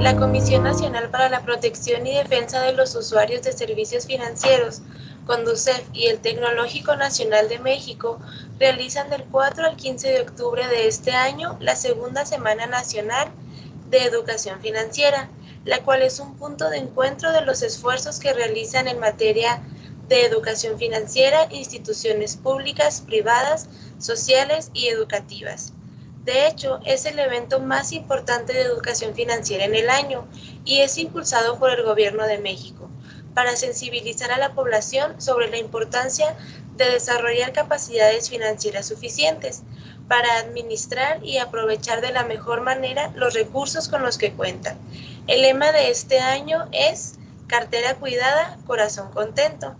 la Comisión Nacional para la Protección y Defensa de los Usuarios de Servicios Financieros, Conducef y el Tecnológico Nacional de México realizan del 4 al 15 de octubre de este año la segunda Semana Nacional de Educación Financiera, la cual es un punto de encuentro de los esfuerzos que realizan en materia de educación financiera instituciones públicas, privadas, sociales y educativas. De hecho, es el evento más importante de educación financiera en el año y es impulsado por el Gobierno de México para sensibilizar a la población sobre la importancia de desarrollar capacidades financieras suficientes para administrar y aprovechar de la mejor manera los recursos con los que cuentan. El lema de este año es Cartera cuidada, corazón contento.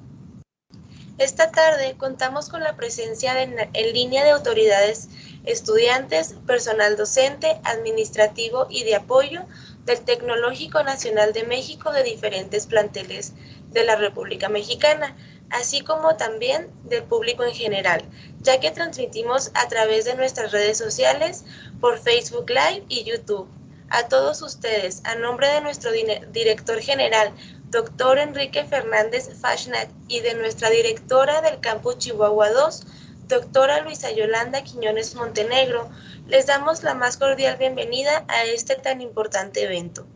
Esta tarde contamos con la presencia en línea de autoridades, estudiantes, personal docente, administrativo y de apoyo del Tecnológico Nacional de México de diferentes planteles de la República Mexicana, así como también del público en general, ya que transmitimos a través de nuestras redes sociales por Facebook Live y YouTube. A todos ustedes, a nombre de nuestro director general, Dr. Enrique Fernández Fashnac, y de nuestra directora del Campus Chihuahua II, doctora Luisa Yolanda Quiñones Montenegro, les damos la más cordial bienvenida a este tan importante evento.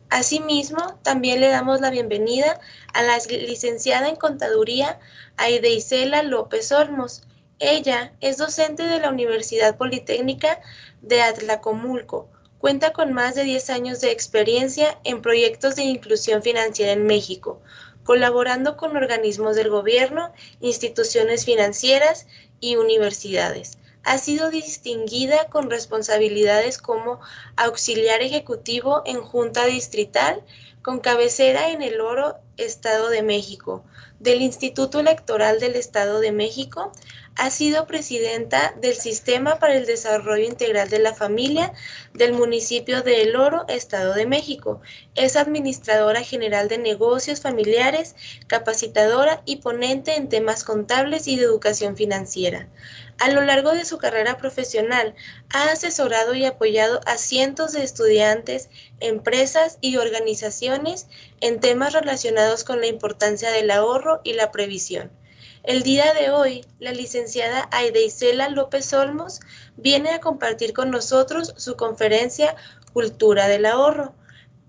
Asimismo, también le damos la bienvenida a la licenciada en Contaduría, Aide Isela López Olmos. Ella es docente de la Universidad Politécnica de Atlacomulco. Cuenta con más de 10 años de experiencia en proyectos de inclusión financiera en México, colaborando con organismos del gobierno, instituciones financieras y universidades. Ha sido distinguida con responsabilidades como auxiliar ejecutivo en Junta Distrital, con cabecera en El Oro, Estado de México, del Instituto Electoral del Estado de México. Ha sido presidenta del Sistema para el Desarrollo Integral de la Familia del municipio de El Oro, Estado de México. Es administradora general de negocios familiares, capacitadora y ponente en temas contables y de educación financiera. A lo largo de su carrera profesional, ha asesorado y apoyado a cientos de estudiantes, empresas y organizaciones en temas relacionados con la importancia del ahorro y la previsión. El día de hoy, la licenciada Aide Isela López Olmos viene a compartir con nosotros su conferencia Cultura del Ahorro.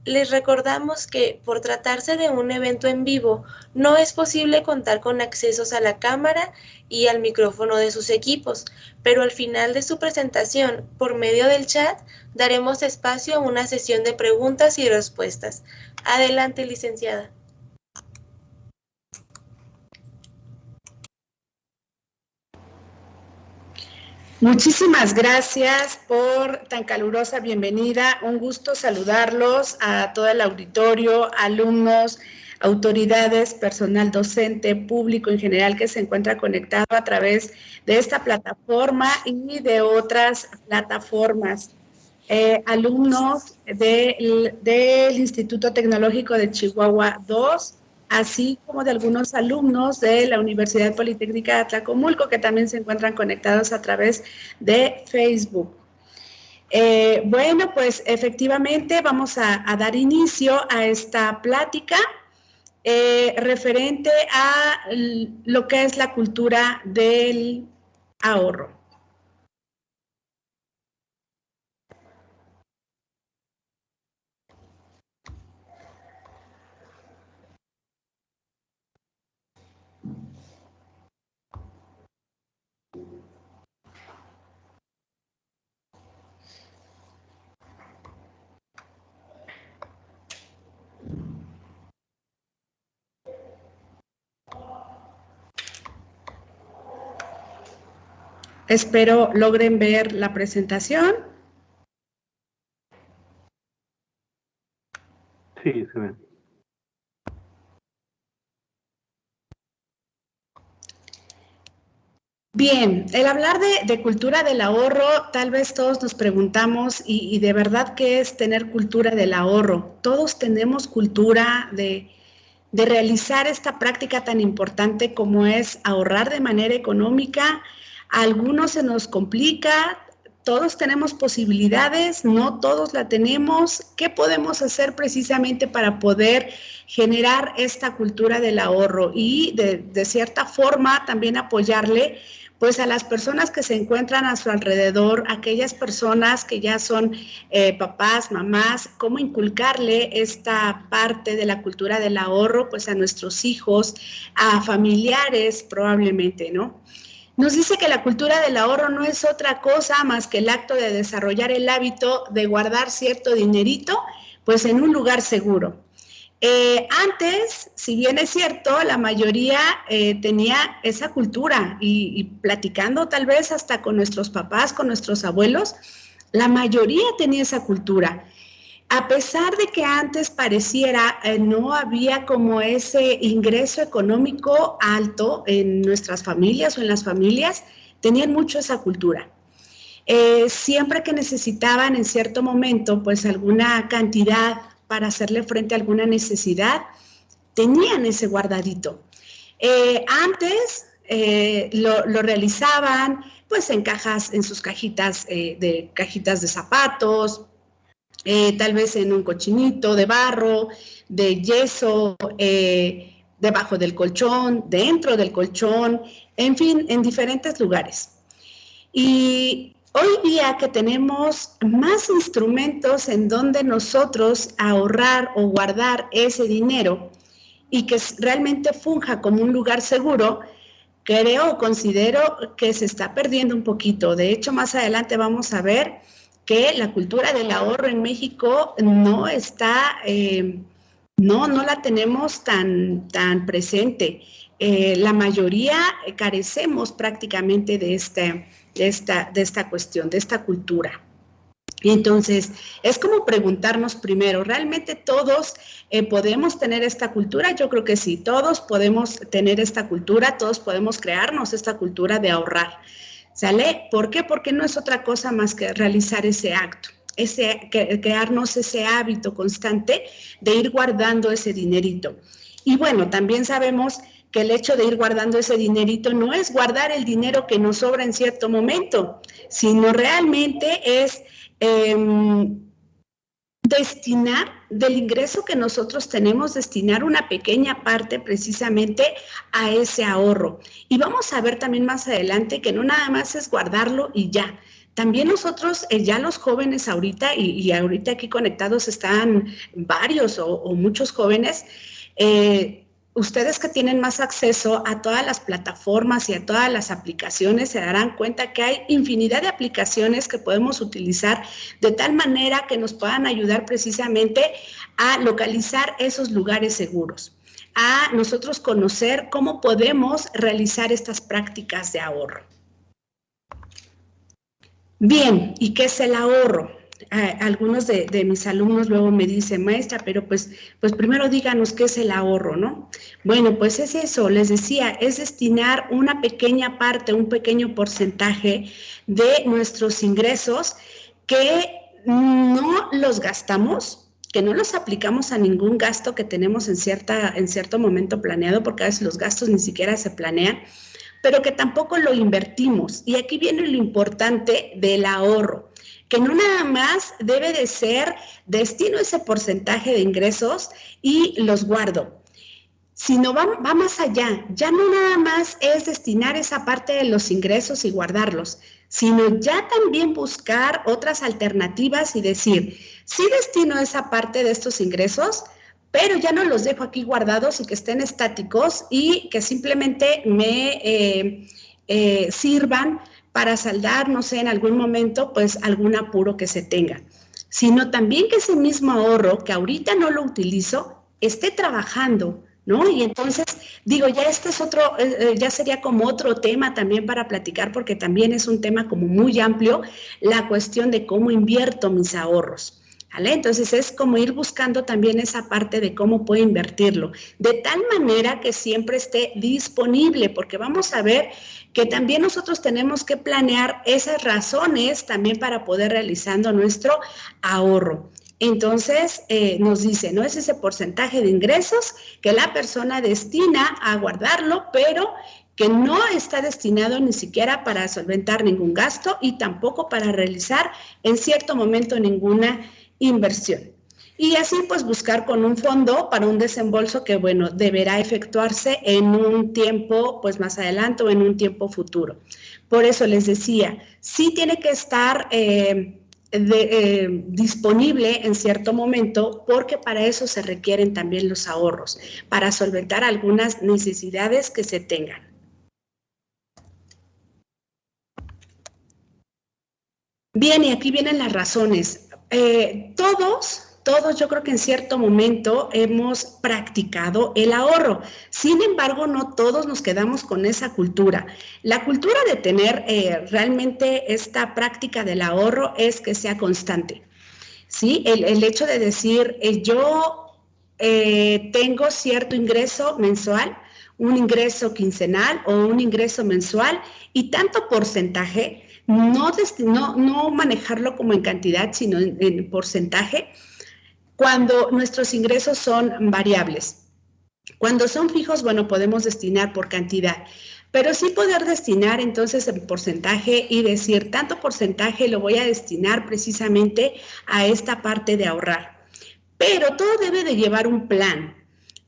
Les recordamos que, por tratarse de un evento en vivo, no es posible contar con accesos a la cámara y al micrófono de sus equipos, pero al final de su presentación, por medio del chat, daremos espacio a una sesión de preguntas y respuestas. Adelante, licenciada. Muchísimas gracias por tan calurosa bienvenida. Un gusto saludarlos a todo el auditorio, alumnos, autoridades, personal docente, público en general que se encuentra conectado a través de esta plataforma y de otras plataformas. Alumnos del Instituto Tecnológico de Chihuahua II, así como de algunos alumnos de la Universidad Politécnica de Atlacomulco, que también se encuentran conectados a través de Facebook. Bueno, pues efectivamente vamos a dar inicio a esta plática referente a lo que es la cultura del ahorro. Espero logren ver la presentación. Sí, se ve. Bien, el hablar de cultura del ahorro, tal vez todos nos preguntamos, y de verdad, ¿qué es tener cultura del ahorro? Todos tenemos cultura de realizar esta práctica tan importante como es ahorrar de manera económica. A algunos se nos complica, todos tenemos posibilidades, no todos la tenemos. ¿Qué podemos hacer precisamente para poder generar esta cultura del ahorro y de cierta forma también apoyarle pues a las personas que se encuentran a su alrededor, aquellas personas que ya son papás, mamás, cómo inculcarle esta parte de la cultura del ahorro pues a nuestros hijos, a familiares probablemente, ¿no? Nos dice que la cultura del ahorro no es otra cosa más que el acto de desarrollar el hábito de guardar cierto dinerito pues en un lugar seguro. Antes, si bien es cierto, la mayoría tenía esa cultura y platicando tal vez hasta con nuestros papás, con nuestros abuelos, la mayoría tenía esa cultura. A pesar de que antes pareciera no había como ese ingreso económico alto en nuestras familias o en las familias, tenían mucho esa cultura. Siempre que necesitaban en cierto momento pues alguna cantidad para hacerle frente a alguna necesidad, tenían ese guardadito. Antes lo realizaban pues en cajas, en sus cajitas de zapatos, tal vez en un cochinito de barro, de yeso, debajo del colchón, dentro del colchón, en fin, en diferentes lugares. Y hoy día que tenemos más instrumentos en donde nosotros ahorrar o guardar ese dinero y que realmente funja como un lugar seguro, creo o considero que se está perdiendo un poquito. De hecho, más adelante vamos a ver que la cultura del ahorro en México no está, no la tenemos tan presente. La mayoría carecemos prácticamente de esta cuestión, de esta cultura. Entonces, es como preguntarnos primero, ¿realmente todos podemos tener esta cultura? Yo creo que sí, todos podemos tener esta cultura, todos podemos crearnos esta cultura de ahorrar, ¿sale? ¿Por qué? Porque no es otra cosa más que realizar ese acto, crearnos ese hábito constante de ir guardando ese dinerito. Y bueno, también sabemos que el hecho de ir guardando ese dinerito no es guardar el dinero que nos sobra en cierto momento, sino realmente es destinar del ingreso que nosotros tenemos, destinar una pequeña parte precisamente a ese ahorro. Y vamos a ver también más adelante que no nada más es guardarlo y ya. También nosotros, ya los jóvenes ahorita, y ahorita aquí conectados están varios o muchos jóvenes, ustedes que tienen más acceso a todas las plataformas y a todas las aplicaciones se darán cuenta que hay infinidad de aplicaciones que podemos utilizar de tal manera que nos puedan ayudar precisamente a localizar esos lugares seguros, a nosotros conocer cómo podemos realizar estas prácticas de ahorro. Bien, ¿y qué es el ahorro? Algunos de mis alumnos luego me dicen, maestra, pero pues primero díganos qué es el ahorro, ¿no? Bueno, pues es eso, les decía, es destinar una pequeña parte, un pequeño porcentaje de nuestros ingresos que no los gastamos, que no los aplicamos a ningún gasto que tenemos en cierto momento planeado, porque a veces los gastos ni siquiera se planean, pero que tampoco lo invertimos. Y aquí viene lo importante del ahorro, que no nada más debe de ser destino ese porcentaje de ingresos y los guardo, sino va más allá. Ya no nada más es destinar esa parte de los ingresos y guardarlos, sino ya también buscar otras alternativas y decir, sí destino esa parte de estos ingresos, pero ya no los dejo aquí guardados y que estén estáticos y que simplemente me sirvan para saldar, no sé, en algún momento, pues algún apuro que se tenga, sino también que ese mismo ahorro, que ahorita no lo utilizo, esté trabajando, ¿no? Y entonces, digo, ya este es otro, ya sería como otro tema también para platicar, porque también es un tema como muy amplio, la cuestión de cómo invierto mis ahorros. ¿Vale? Entonces es como ir buscando también esa parte de cómo puedo invertirlo, de tal manera que siempre esté disponible, porque vamos a ver que también nosotros tenemos que planear esas razones también para poder realizando nuestro ahorro. Entonces nos dice, no es ese porcentaje de ingresos que la persona destina a guardarlo, pero que no está destinado ni siquiera para solventar ningún gasto y tampoco para realizar en cierto momento ninguna inversión. Y así pues buscar con un fondo para un desembolso que, bueno, deberá efectuarse en un tiempo pues más adelante o en un tiempo futuro. Por eso les decía, sí tiene que estar disponible en cierto momento, porque para eso se requieren también los ahorros, para solventar algunas necesidades que se tengan. Bien, y aquí vienen las razones. Todos yo creo que en cierto momento hemos practicado el ahorro. Sin embargo, no todos nos quedamos con esa cultura. La cultura de tener realmente esta práctica del ahorro es que sea constante. ¿Sí? El hecho de decir, yo tengo cierto ingreso mensual, un ingreso quincenal o un ingreso mensual y tanto porcentaje, no manejarlo como en cantidad, sino en porcentaje, cuando nuestros ingresos son variables. Cuando son fijos, bueno, podemos destinar por cantidad, pero sí poder destinar entonces el porcentaje y decir, tanto porcentaje lo voy a destinar precisamente a esta parte de ahorrar. Pero todo debe de llevar un plan,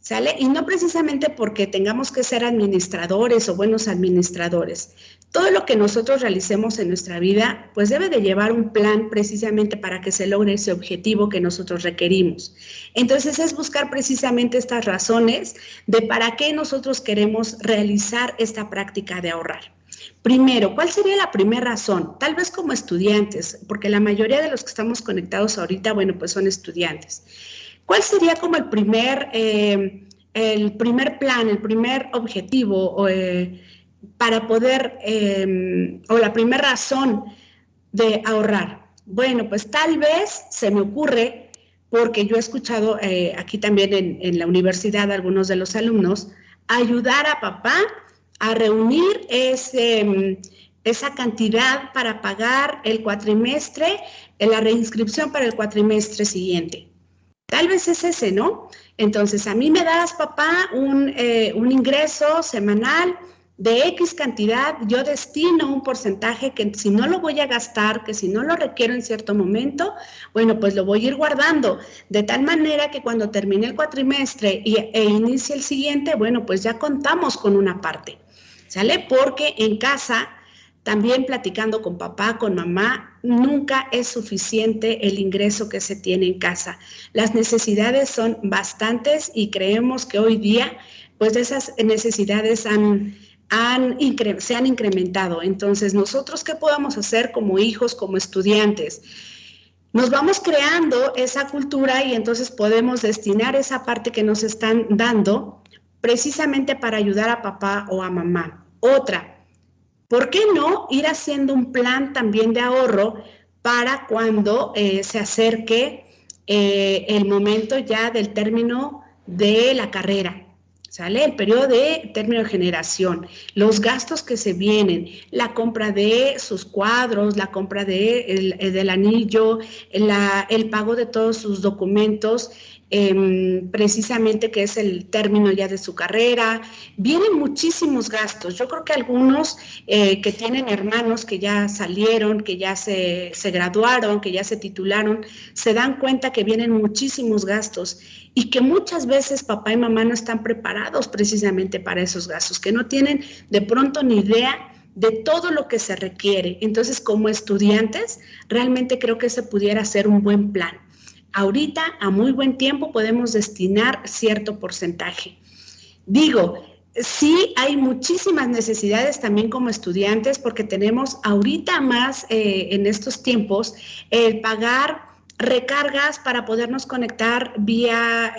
¿sale? Y no precisamente porque tengamos que ser administradores o buenos administradores. Todo lo que nosotros realicemos en nuestra vida, pues debe de llevar un plan precisamente para que se logre ese objetivo que nosotros requerimos. Entonces es buscar precisamente estas razones de para qué nosotros queremos realizar esta práctica de ahorrar. Primero, ¿cuál sería la primera razón? Tal vez como estudiantes, porque la mayoría de los que estamos conectados ahorita, bueno, pues son estudiantes. ¿Cuál sería como el primer plan, el primer objetivo para poder, o la primera razón de ahorrar? Bueno, pues tal vez se me ocurre, porque yo he escuchado aquí también en la universidad a algunos de los alumnos, ayudar a papá a reunir esa cantidad para pagar el cuatrimestre, la reinscripción para el cuatrimestre siguiente. Tal vez es ese, ¿no? Entonces, a mí me das, papá, un ingreso semanal de X cantidad, yo destino un porcentaje que si no lo voy a gastar, que si no lo requiero en cierto momento, bueno, pues lo voy a ir guardando, de tal manera que cuando termine el cuatrimestre e inicie el siguiente, bueno, pues ya contamos con una parte, ¿sale? Porque en casa, también platicando con papá, con mamá, nunca es suficiente el ingreso que se tiene en casa. Las necesidades son bastantes y creemos que hoy día, pues esas necesidades se han incrementado. Entonces, ¿nosotros qué podemos hacer como hijos, como estudiantes? Nos vamos creando esa cultura y entonces podemos destinar esa parte que nos están dando precisamente para ayudar a papá o a mamá. Otra, ¿por qué no ir haciendo un plan también de ahorro para cuando se acerque el momento ya del término de la carrera? ¿Sale? El periodo de término de generación, los gastos que se vienen, la compra de sus cuadros, la compra del anillo, el pago de todos sus documentos, precisamente que es el término ya de su carrera. Vienen muchísimos gastos. Yo creo que algunos que tienen hermanos que ya salieron, que ya se graduaron, que ya se titularon, se dan cuenta que vienen muchísimos gastos y que muchas veces papá y mamá no están preparados precisamente para esos gastos, que no tienen de pronto ni idea de todo lo que se requiere. Entonces, como estudiantes, realmente creo que ese pudiera ser un buen plan. Ahorita, a muy buen tiempo, podemos destinar cierto porcentaje. Digo, sí hay muchísimas necesidades también como estudiantes, porque tenemos ahorita más en estos tiempos el pagar recargas para podernos conectar vía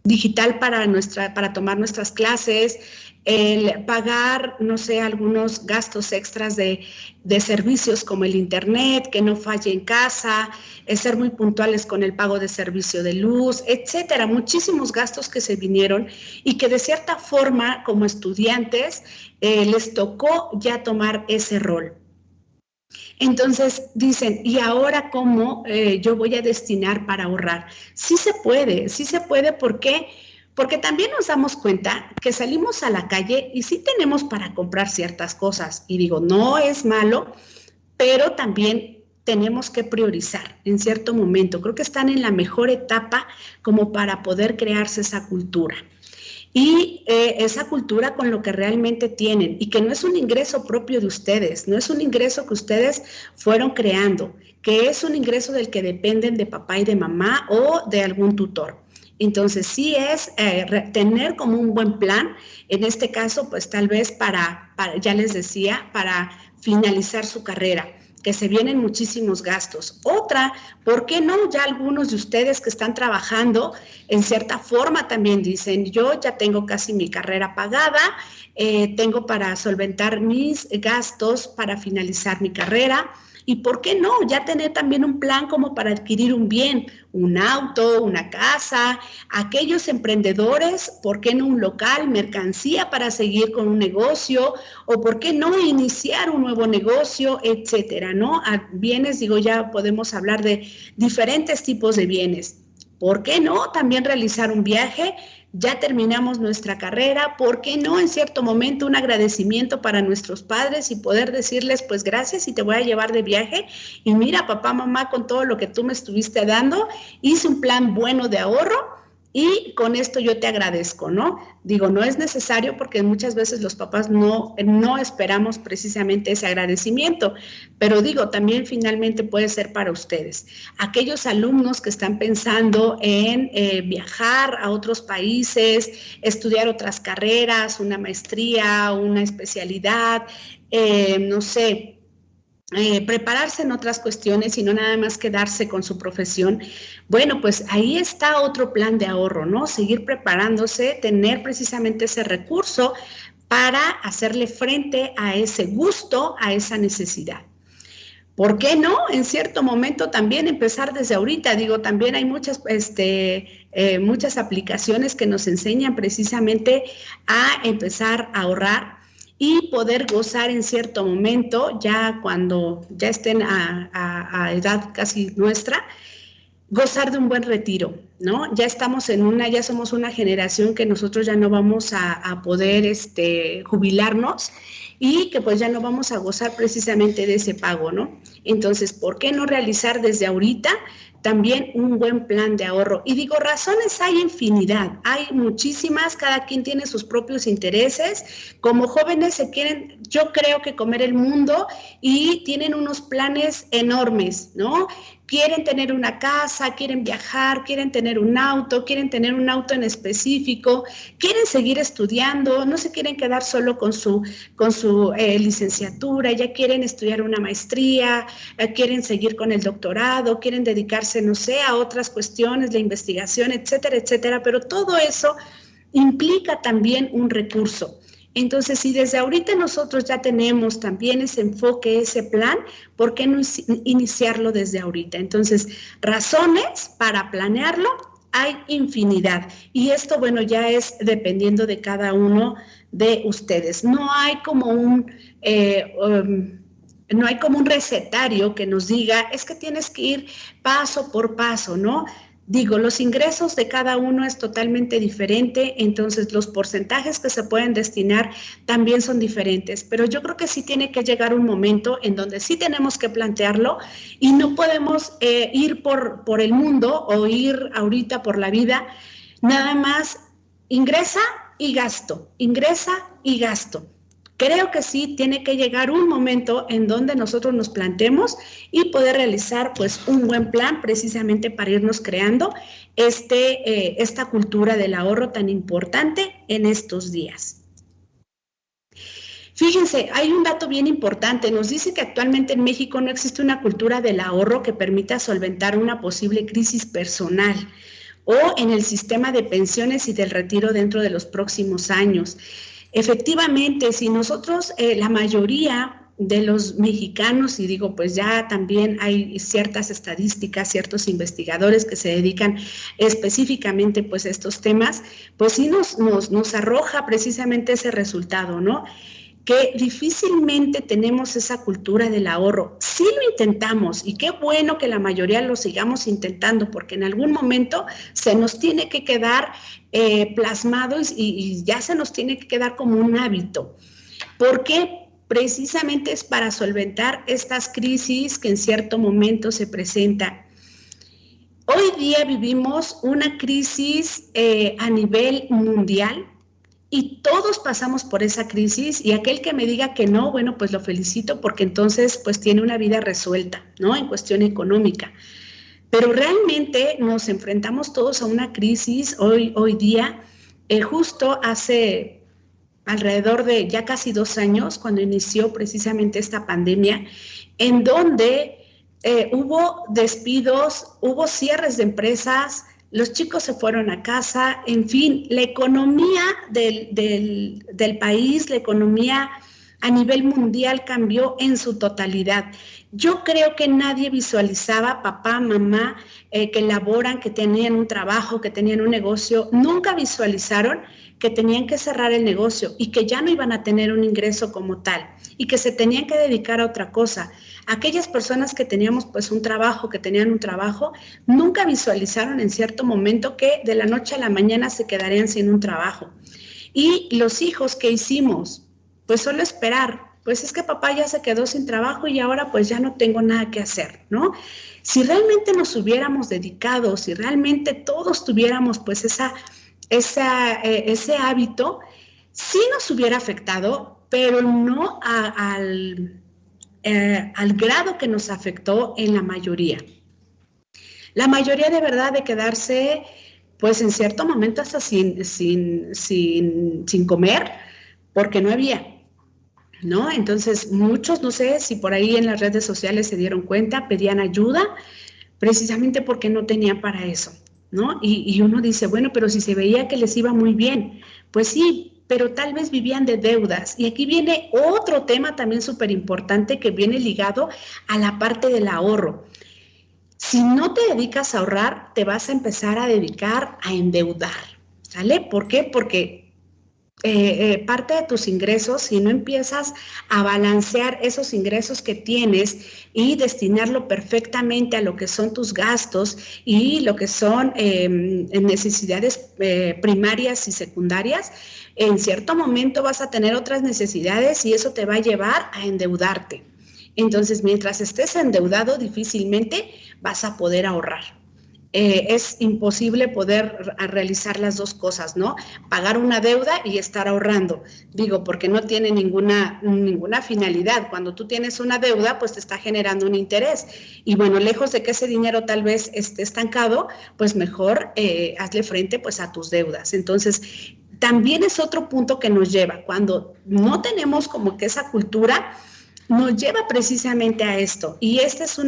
digital para tomar nuestras clases, el pagar, no sé, algunos gastos extras de servicios como el internet, que no falle en casa, ser muy puntuales con el pago de servicio de luz, etcétera. Muchísimos gastos que se vinieron y que de cierta forma, como estudiantes, les tocó ya tomar ese rol. Entonces dicen, ¿y ahora cómo yo voy a destinar para ahorrar? Sí se puede, ¿por qué? Porque también nos damos cuenta que salimos a la calle y sí tenemos para comprar ciertas cosas. Y digo, no es malo, pero también tenemos que priorizar en cierto momento. Creo que están en la mejor etapa como para poder crearse esa cultura. Y esa cultura con lo que realmente tienen, y que no es un ingreso propio de ustedes, no es un ingreso que ustedes fueron creando, que es un ingreso del que dependen de papá y de mamá o de algún tutor. Entonces sí es tener como un buen plan, en este caso pues tal vez para ya les decía, para finalizar su carrera, que se vienen muchísimos gastos. Otra, ¿por qué no? Ya algunos de ustedes que están trabajando, en cierta forma también dicen, yo ya tengo casi mi carrera pagada, tengo para solventar mis gastos para finalizar mi carrera. ¿Y por qué no? Ya tener también un plan como para adquirir un bien, un auto, una casa, aquellos emprendedores, ¿por qué no un local, mercancía para seguir con un negocio? O ¿por qué no iniciar un nuevo negocio, etcétera, ¿no? A bienes, digo, ya podemos hablar de diferentes tipos de bienes. ¿Por qué no también realizar un viaje? Ya terminamos nuestra carrera, ¿por qué no en cierto momento un agradecimiento para nuestros padres y poder decirles, pues gracias y te voy a llevar de viaje? Y mira, papá, mamá, con todo lo que tú me estuviste dando, hice un plan bueno de ahorro y con esto yo te agradezco, ¿no? Digo, no es necesario porque muchas veces los papás no esperamos precisamente ese agradecimiento, pero digo, también finalmente puede ser para ustedes. Aquellos alumnos que están pensando en viajar a otros países, estudiar otras carreras, una maestría, una especialidad, no sé, prepararse en otras cuestiones y no nada más quedarse con su profesión, bueno, pues ahí está otro plan de ahorro, ¿no? Seguir preparándose, tener precisamente ese recurso para hacerle frente a ese gusto, a esa necesidad. ¿Por qué no? En cierto momento también empezar desde ahorita. Digo, también hay muchas aplicaciones que nos enseñan precisamente a empezar a ahorrar y poder gozar en cierto momento, ya cuando ya estén a edad casi nuestra, gozar de un buen retiro, ¿no? Ya somos una generación que nosotros ya no vamos a poder jubilarnos y que pues ya no vamos a gozar precisamente de ese pago, ¿no? Entonces, ¿por qué no realizar desde ahorita también un buen plan de ahorro? Y digo, razones hay infinidad, hay muchísimas, cada quien tiene sus propios intereses. Como jóvenes se quieren, yo creo que comer el mundo y tienen unos planes enormes, ¿no? Quieren tener una casa, quieren viajar, quieren tener un auto en específico, quieren seguir estudiando, no se quieren quedar solo con su licenciatura, ya quieren estudiar una maestría, quieren seguir con el doctorado, quieren dedicarse, no sé, a otras cuestiones de investigación, etcétera, etcétera, pero todo eso implica también un recurso. Entonces, si desde ahorita nosotros ya tenemos también ese enfoque, ese plan, ¿por qué no iniciarlo desde ahorita? Entonces, razones para planearlo hay infinidad. Y esto, bueno, ya es dependiendo de cada uno de ustedes. No hay como un recetario que nos diga, es que tienes que ir paso por paso, ¿no? Digo, los ingresos de cada uno es totalmente diferente, entonces los porcentajes que se pueden destinar también son diferentes, pero yo creo que sí tiene que llegar un momento en donde sí tenemos que plantearlo y no podemos ir por el mundo o ir ahorita por la vida, nada más ingresa y gasto. Creo que sí tiene que llegar un momento en donde nosotros nos planteemos y poder realizar pues un buen plan precisamente para irnos creando esta cultura del ahorro tan importante en estos días. Fíjense, hay un dato bien importante, nos dice que actualmente en México no existe una cultura del ahorro que permita solventar una posible crisis personal o en el sistema de pensiones y del retiro dentro de los próximos años. Efectivamente, si nosotros, la mayoría de los mexicanos, y digo, pues ya también hay ciertas estadísticas, ciertos investigadores que se dedican específicamente pues a estos temas, pues sí nos arroja precisamente ese resultado, ¿no? que difícilmente tenemos esa cultura del ahorro. Sí lo intentamos y qué bueno que la mayoría lo sigamos intentando, porque en algún momento se nos tiene que quedar plasmado y ya se nos tiene que quedar como un hábito. Porque precisamente es para solventar estas crisis que en cierto momento se presentan. Hoy día vivimos una crisis a nivel mundial y todos pasamos por esa crisis, y aquel que me diga que no, bueno, pues lo felicito porque entonces pues tiene una vida resuelta, ¿no? En cuestión económica. Pero realmente nos enfrentamos todos a una crisis hoy día, justo hace alrededor de ya casi 2 años, cuando inició precisamente esta pandemia, en donde hubo despidos, hubo cierres de empresas, los chicos se fueron a casa, en fin, la economía del país, la economía a nivel mundial cambió en su totalidad. Yo creo que nadie visualizaba, papá, mamá, que laboran, que tenían un trabajo, que tenían un negocio, nunca visualizaron que tenían que cerrar el negocio y que ya no iban a tener un ingreso como tal y que se tenían que dedicar a otra cosa. Aquellas personas que teníamos pues un trabajo, que tenían un trabajo, nunca visualizaron en cierto momento que de la noche a la mañana se quedarían sin un trabajo. Y los hijos, ¿qué hicimos? Pues solo esperar. Pues es que papá ya se quedó sin trabajo y ahora pues ya no tengo nada que hacer, ¿no? Si realmente nos hubiéramos dedicado, si realmente todos tuviéramos pues ese hábito, sí nos hubiera afectado, pero no al grado que nos afectó en la mayoría. La mayoría de verdad de quedarse, pues en cierto momento hasta sin comer, porque no había, ¿no? Entonces muchos, no sé si por ahí en las redes sociales se dieron cuenta, pedían ayuda precisamente porque no tenían para eso, ¿no? Y uno dice, bueno, pero si se veía que les iba muy bien, pues sí, pero tal vez vivían de deudas. Y aquí viene otro tema también súper importante que viene ligado a la parte del ahorro. Si no te dedicas a ahorrar, te vas a empezar a dedicar a endeudar, ¿sale? ¿Por qué? Porque parte de tus ingresos, si no empiezas a balancear esos ingresos que tienes y destinarlo perfectamente a lo que son tus gastos y lo que son necesidades primarias y secundarias, en cierto momento vas a tener otras necesidades y eso te va a llevar a endeudarte. Entonces, mientras estés endeudado, difícilmente vas a poder ahorrar. Es imposible poder realizar las dos cosas, ¿no? Pagar una deuda y estar ahorrando. Digo, porque no tiene ninguna finalidad. Cuando tú tienes una deuda, pues te está generando un interés. Y bueno, lejos de que ese dinero tal vez esté estancado, pues mejor hazle frente pues a tus deudas. Entonces, también es otro punto que nos lleva. Cuando no tenemos como que esa cultura, nos lleva precisamente a esto. Y esta es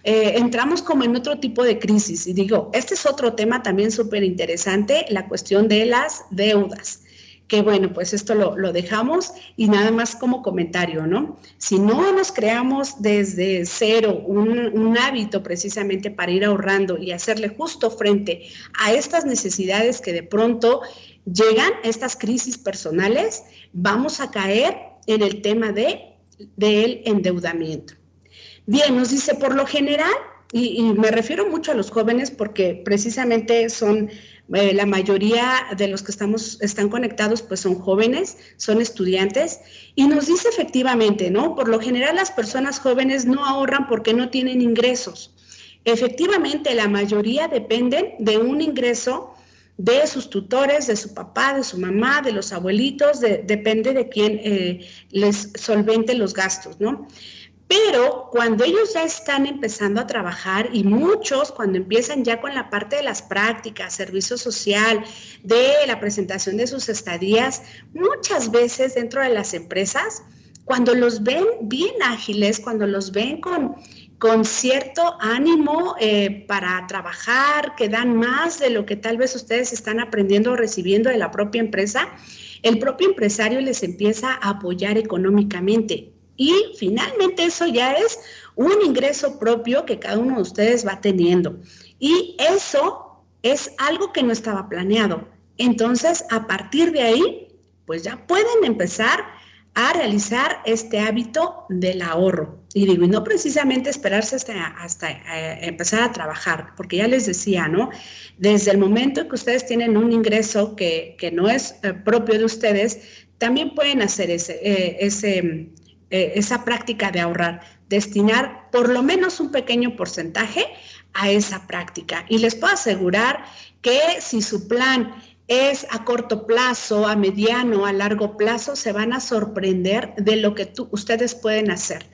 entramos como en otro tipo de crisis. Y digo, este es otro tema también súper interesante, la cuestión de las deudas. Que bueno, pues esto lo dejamos y nada más como comentario, ¿no? Si no nos creamos desde cero un hábito precisamente para ir ahorrando y hacerle justo frente a estas necesidades que de pronto llegan, estas crisis personales, vamos a caer en el tema del endeudamiento. Bien, nos dice, por lo general, y me refiero mucho a los jóvenes porque precisamente son la mayoría de los que están conectados, pues son jóvenes, son estudiantes, y nos dice efectivamente, ¿no? Por lo general las personas jóvenes no ahorran porque no tienen ingresos. Efectivamente, la mayoría dependen de un ingreso de sus tutores, de su papá, de su mamá, de los abuelitos, depende de quién les solvente los gastos, ¿no? Pero cuando ellos ya están empezando a trabajar y muchos cuando empiezan ya con la parte de las prácticas, servicio social, de la presentación de sus estadías, muchas veces dentro de las empresas, cuando los ven bien ágiles, cuando los ven con cierto ánimo para trabajar, que dan más de lo que tal vez ustedes están aprendiendo o recibiendo de la propia empresa, el propio empresario les empieza a apoyar económicamente. Y finalmente eso ya es un ingreso propio que cada uno de ustedes va teniendo. Y eso es algo que no estaba planeado. Entonces, a partir de ahí, pues ya pueden empezar a realizar este hábito del ahorro. Y digo, y no precisamente esperarse hasta empezar a trabajar, porque ya les decía, ¿no? Desde el momento que ustedes tienen un ingreso que no es propio de ustedes, también pueden hacer esa práctica de ahorrar, destinar por lo menos un pequeño porcentaje a esa práctica. Y les puedo asegurar que si su plan es a corto plazo, a mediano, a largo plazo, se van a sorprender de lo que ustedes pueden hacer.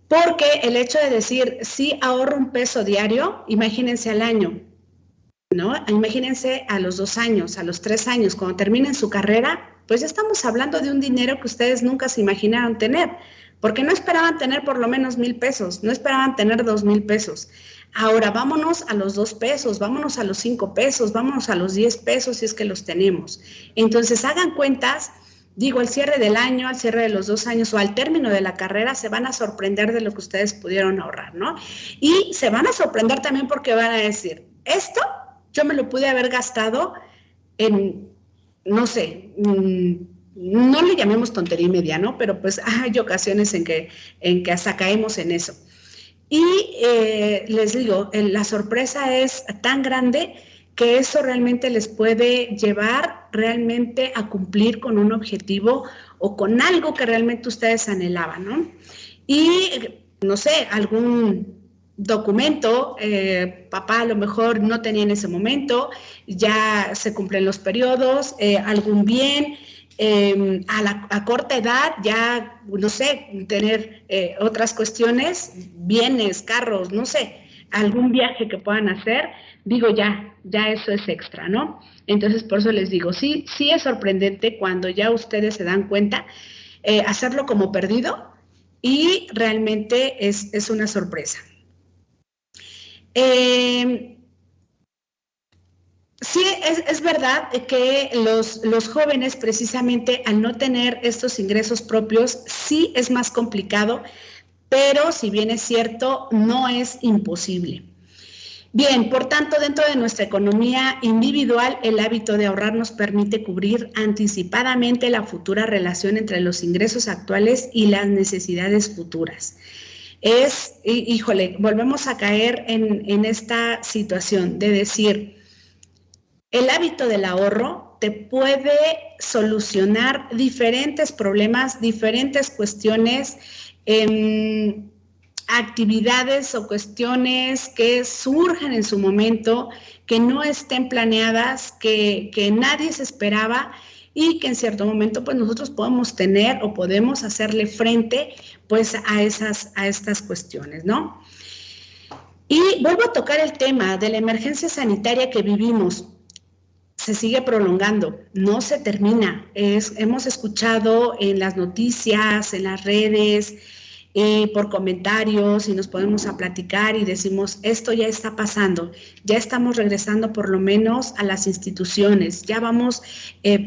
Porque el hecho de decir, sí ahorro un peso diario, imagínense al año, ¿no? Imagínense a los 2 años, a los 3 años, cuando terminen su carrera, pues ya estamos hablando de un dinero que ustedes nunca se imaginaron tener, porque no esperaban tener por lo menos 1,000 pesos, no esperaban tener 2,000 pesos. Ahora vámonos a los 2 pesos, vámonos a los 5 pesos, vámonos a los 10 pesos si es que los tenemos. Entonces hagan cuentas, digo, al cierre del año, al cierre de los 2 años o al término de la carrera se van a sorprender de lo que ustedes pudieron ahorrar, ¿no? Y se van a sorprender también porque van a decir, esto yo me lo pude haber gastado en, no sé, no le llamemos tontería y media, ¿no? Pero pues hay ocasiones en que hasta caemos en eso. Y les digo, la sorpresa es tan grande que eso realmente les puede llevar realmente a cumplir con un objetivo o con algo que realmente ustedes anhelaban, ¿no? Y, no sé, algún documento, papá a lo mejor no tenía en ese momento, ya se cumplen los periodos, algún bien, a corta edad ya, no sé, tener otras cuestiones, bienes, carros, no sé, algún viaje que puedan hacer, digo ya eso es extra, ¿no? Entonces, por eso les digo, sí es sorprendente cuando ya ustedes se dan cuenta, hacerlo como perdido y realmente es una sorpresa. Sí, es verdad que los jóvenes precisamente al no tener estos ingresos propios sí es más complicado, pero si bien es cierto, no es imposible. Bien, por tanto, dentro de nuestra economía individual, el hábito de ahorrar nos permite cubrir anticipadamente la futura relación entre los ingresos actuales y las necesidades futuras. Híjole, volvemos a caer en esta situación de decir, el hábito del ahorro te puede solucionar diferentes problemas, diferentes cuestiones, actividades o cuestiones que surjan en su momento, que no estén planeadas, que nadie se esperaba y que en cierto momento pues nosotros podemos tener o podemos hacerle frente pues a estas cuestiones, ¿no? Y vuelvo a tocar el tema de la emergencia sanitaria que vivimos. Se sigue prolongando, no se termina. Hemos escuchado en las noticias, en las redes, por comentarios y nos ponemos a platicar y decimos, esto ya está pasando, ya estamos regresando por lo menos a las instituciones, ya vamos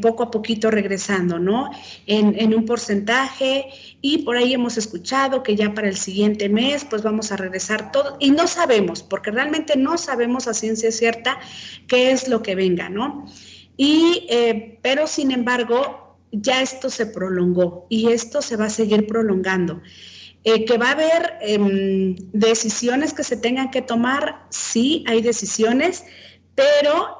poco a poquito regresando, ¿no? En un porcentaje y por ahí hemos escuchado que ya para el siguiente mes pues vamos a regresar todo y no sabemos, porque realmente no sabemos a ciencia cierta qué es lo que venga, ¿no? Pero sin embargo ya esto se prolongó y esto se va a seguir prolongando. Que va a haber decisiones que se tengan que tomar, sí, hay decisiones, pero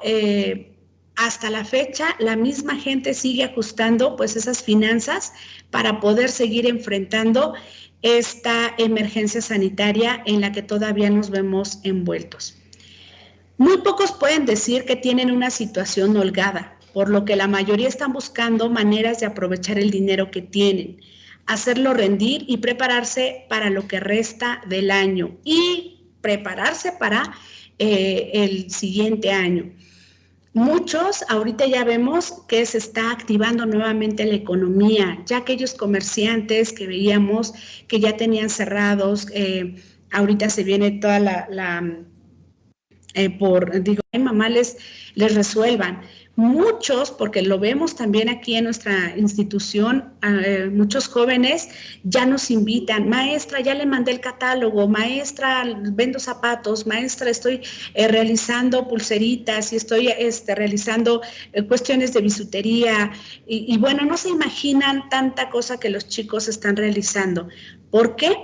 hasta la fecha la misma gente sigue ajustando pues esas finanzas para poder seguir enfrentando esta emergencia sanitaria en la que todavía nos vemos envueltos. Muy pocos pueden decir que tienen una situación holgada, por lo que la mayoría están buscando maneras de aprovechar el dinero que tienen, hacerlo rendir y prepararse para lo que resta del año y prepararse para el siguiente año. Muchos, ahorita ya vemos que se está activando nuevamente la economía, ya aquellos comerciantes que veíamos que ya tenían cerrados, ahorita se viene toda mamá les resuelvan. muchos, porque lo vemos también aquí en nuestra institución, muchos jóvenes ya nos invitan, maestra, ya le mandé el catálogo, maestra, vendo zapatos, maestra, estoy realizando pulseritas y estoy realizando cuestiones de bisutería y bueno, no se imaginan tanta cosa que los chicos están realizando. ¿Por qué?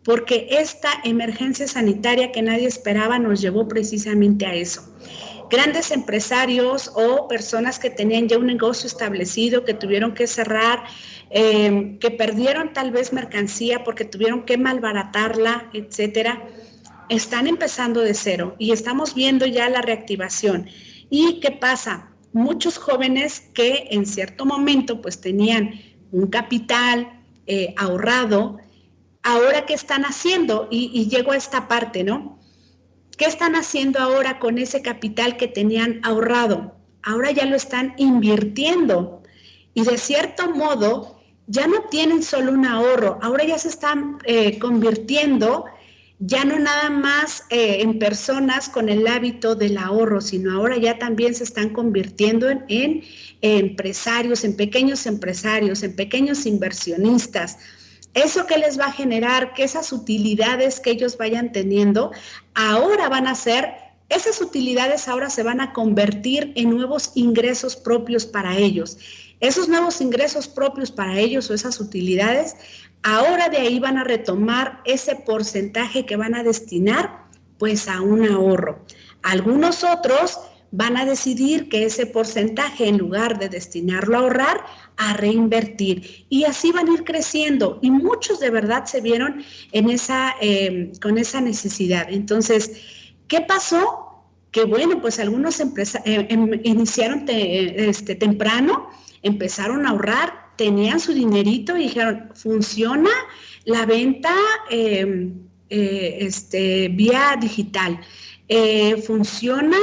Porque esta emergencia sanitaria que nadie esperaba nos llevó precisamente a eso. Grandes empresarios o personas que tenían ya un negocio establecido, que tuvieron que cerrar, que perdieron tal vez mercancía porque tuvieron que malbaratarla, etcétera, están empezando de cero y estamos viendo ya la reactivación. ¿Y qué pasa? Muchos jóvenes que en cierto momento pues tenían un capital ahorrado, ahora ¿qué están haciendo? Y llego a esta parte, ¿no? ¿Qué están haciendo ahora con ese capital que tenían ahorrado? Ahora ya lo están invirtiendo y de cierto modo ya no tienen solo un ahorro, ahora ya se están convirtiendo ya no nada más en personas con el hábito del ahorro, sino ahora ya también se están convirtiendo en empresarios, en pequeños inversionistas. Eso que les va a generar, que esas utilidades que ellos vayan teniendo, ahora van a ser, esas utilidades ahora se van a convertir en nuevos ingresos propios para ellos. Esos nuevos ingresos propios para ellos o esas utilidades, ahora de ahí van a retomar ese porcentaje que van a destinar pues a un ahorro. Algunos otros van a decidir que ese porcentaje, en lugar de destinarlo a ahorrar, a reinvertir. Y así van a ir creciendo. Y muchos de verdad se vieron en con esa necesidad. Entonces, ¿qué pasó? Que bueno, pues algunos iniciaron temprano, empezaron a ahorrar, tenían su dinerito y dijeron, funciona la venta vía digital, funciona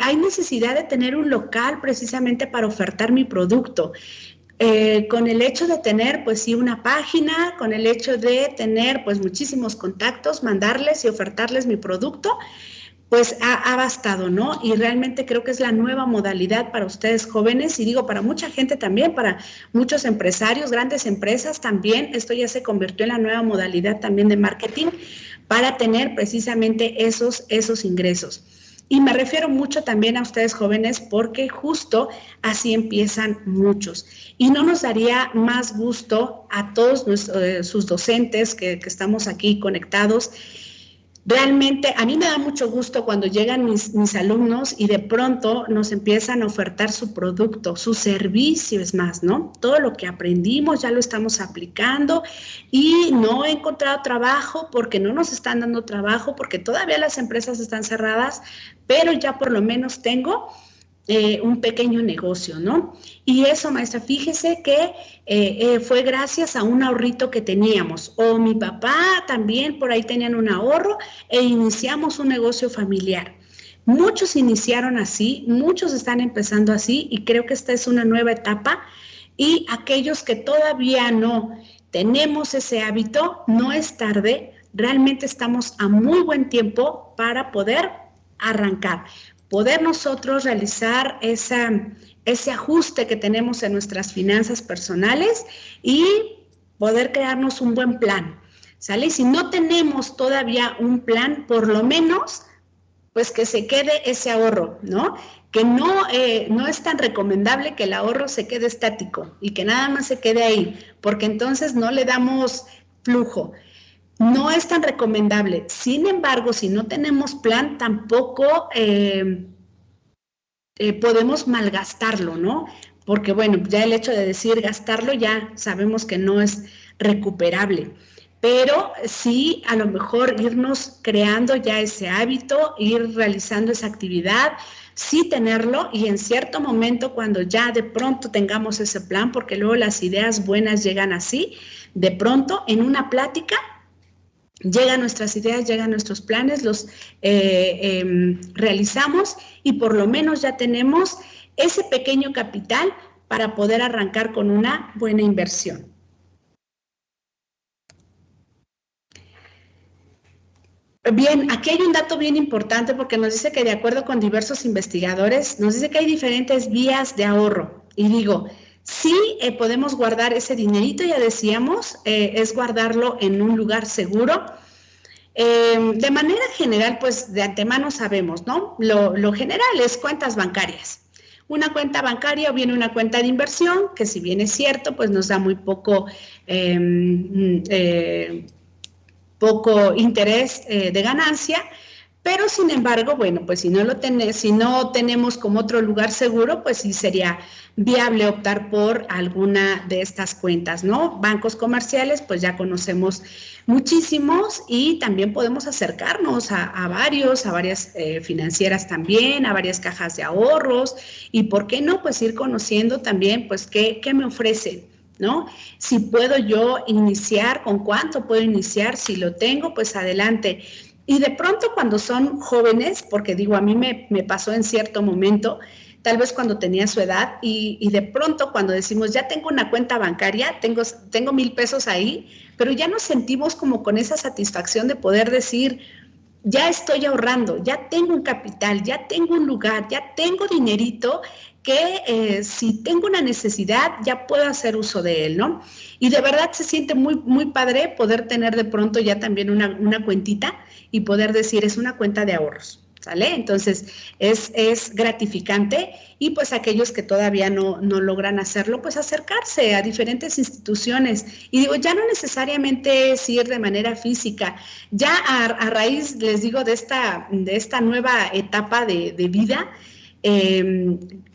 hay necesidad de tener un local precisamente para ofertar mi producto. Con el hecho de tener, pues sí, una página, con el hecho de tener, pues, muchísimos contactos, mandarles y ofertarles mi producto, pues ha bastado, ¿no? Y realmente creo que es la nueva modalidad para ustedes jóvenes y digo, para mucha gente también, para muchos empresarios, grandes empresas también, esto ya se convirtió en la nueva modalidad también de marketing para tener precisamente esos ingresos. Y me refiero mucho también a ustedes jóvenes porque justo así empiezan muchos. Y no nos daría más gusto a todos sus docentes que estamos aquí conectados. Realmente a mí me da mucho gusto cuando llegan mis alumnos y de pronto nos empiezan a ofertar su producto, su servicio, es más, ¿no? Todo lo que aprendimos ya lo estamos aplicando y no he encontrado trabajo porque no nos están dando trabajo, porque todavía las empresas están cerradas, pero ya por lo menos tengo un pequeño negocio, ¿no? Y eso, maestra, fíjese que fue gracias a un ahorrito que teníamos, o mi papá también por ahí tenían un ahorro e iniciamos un negocio familiar. Muchos iniciaron así, muchos están empezando así y creo que esta es una nueva etapa y aquellos que todavía no tenemos ese hábito, no es tarde, realmente estamos a muy buen tiempo para poder arrancar. Poder nosotros realizar ese ajuste que tenemos en nuestras finanzas personales y poder crearnos un buen plan, ¿sale? Y si no tenemos todavía un plan, por lo menos, pues que se quede ese ahorro, ¿no? Que no es tan recomendable que el ahorro se quede estático y que nada más se quede ahí, porque entonces no le damos flujo. No es tan recomendable. Sin embargo, si no tenemos plan, tampoco podemos malgastarlo, ¿no? Porque, bueno, ya el hecho de decir gastarlo ya sabemos que no es recuperable. Pero sí, a lo mejor irnos creando ya ese hábito, ir realizando esa actividad, sí tenerlo y en cierto momento cuando ya de pronto tengamos ese plan, porque luego las ideas buenas llegan así, de pronto en una plática, llegan nuestras ideas, llegan nuestros planes, los realizamos y por lo menos ya tenemos ese pequeño capital para poder arrancar con una buena inversión. Bien, aquí hay un dato bien importante porque nos dice que de acuerdo con diversos investigadores, nos dice que hay diferentes vías de ahorro. Y digo, sí podemos guardar ese dinerito, ya decíamos, es guardarlo en un lugar seguro. De manera general, pues de antemano sabemos, ¿no? Lo general es cuentas bancarias. Una cuenta bancaria o bien una cuenta de inversión, que si bien es cierto, pues nos da muy poco poco interés de ganancia, pero sin embargo, bueno, pues si no tenemos como otro lugar seguro, pues sí sería viable optar por alguna de estas cuentas, ¿no? Bancos comerciales, pues ya conocemos muchísimos y también podemos acercarnos a varias financieras también, a varias cajas de ahorros y, ¿por qué no? Pues ir conociendo también, pues, qué me ofrecen, ¿no? Si puedo yo iniciar, ¿con cuánto puedo iniciar? Si lo tengo, pues adelante. Y de pronto cuando son jóvenes, porque digo, a mí me pasó en cierto momento, tal vez cuando tenía su edad, y de pronto cuando decimos, ya tengo una cuenta bancaria, tengo 1,000 pesos ahí, pero ya nos sentimos como con esa satisfacción de poder decir, ya estoy ahorrando, ya tengo un capital, ya tengo un lugar, ya tengo dinerito que si tengo una necesidad ya puedo hacer uso de él, ¿no? Y de verdad se siente muy, muy padre poder tener de pronto ya también una cuentita y poder decir, es una cuenta de ahorros, ¿sale? Entonces es gratificante y pues aquellos que todavía no logran hacerlo, pues acercarse a diferentes instituciones. Y digo, ya no necesariamente es ir de manera física, ya a raíz, les digo, de esta nueva etapa de vida,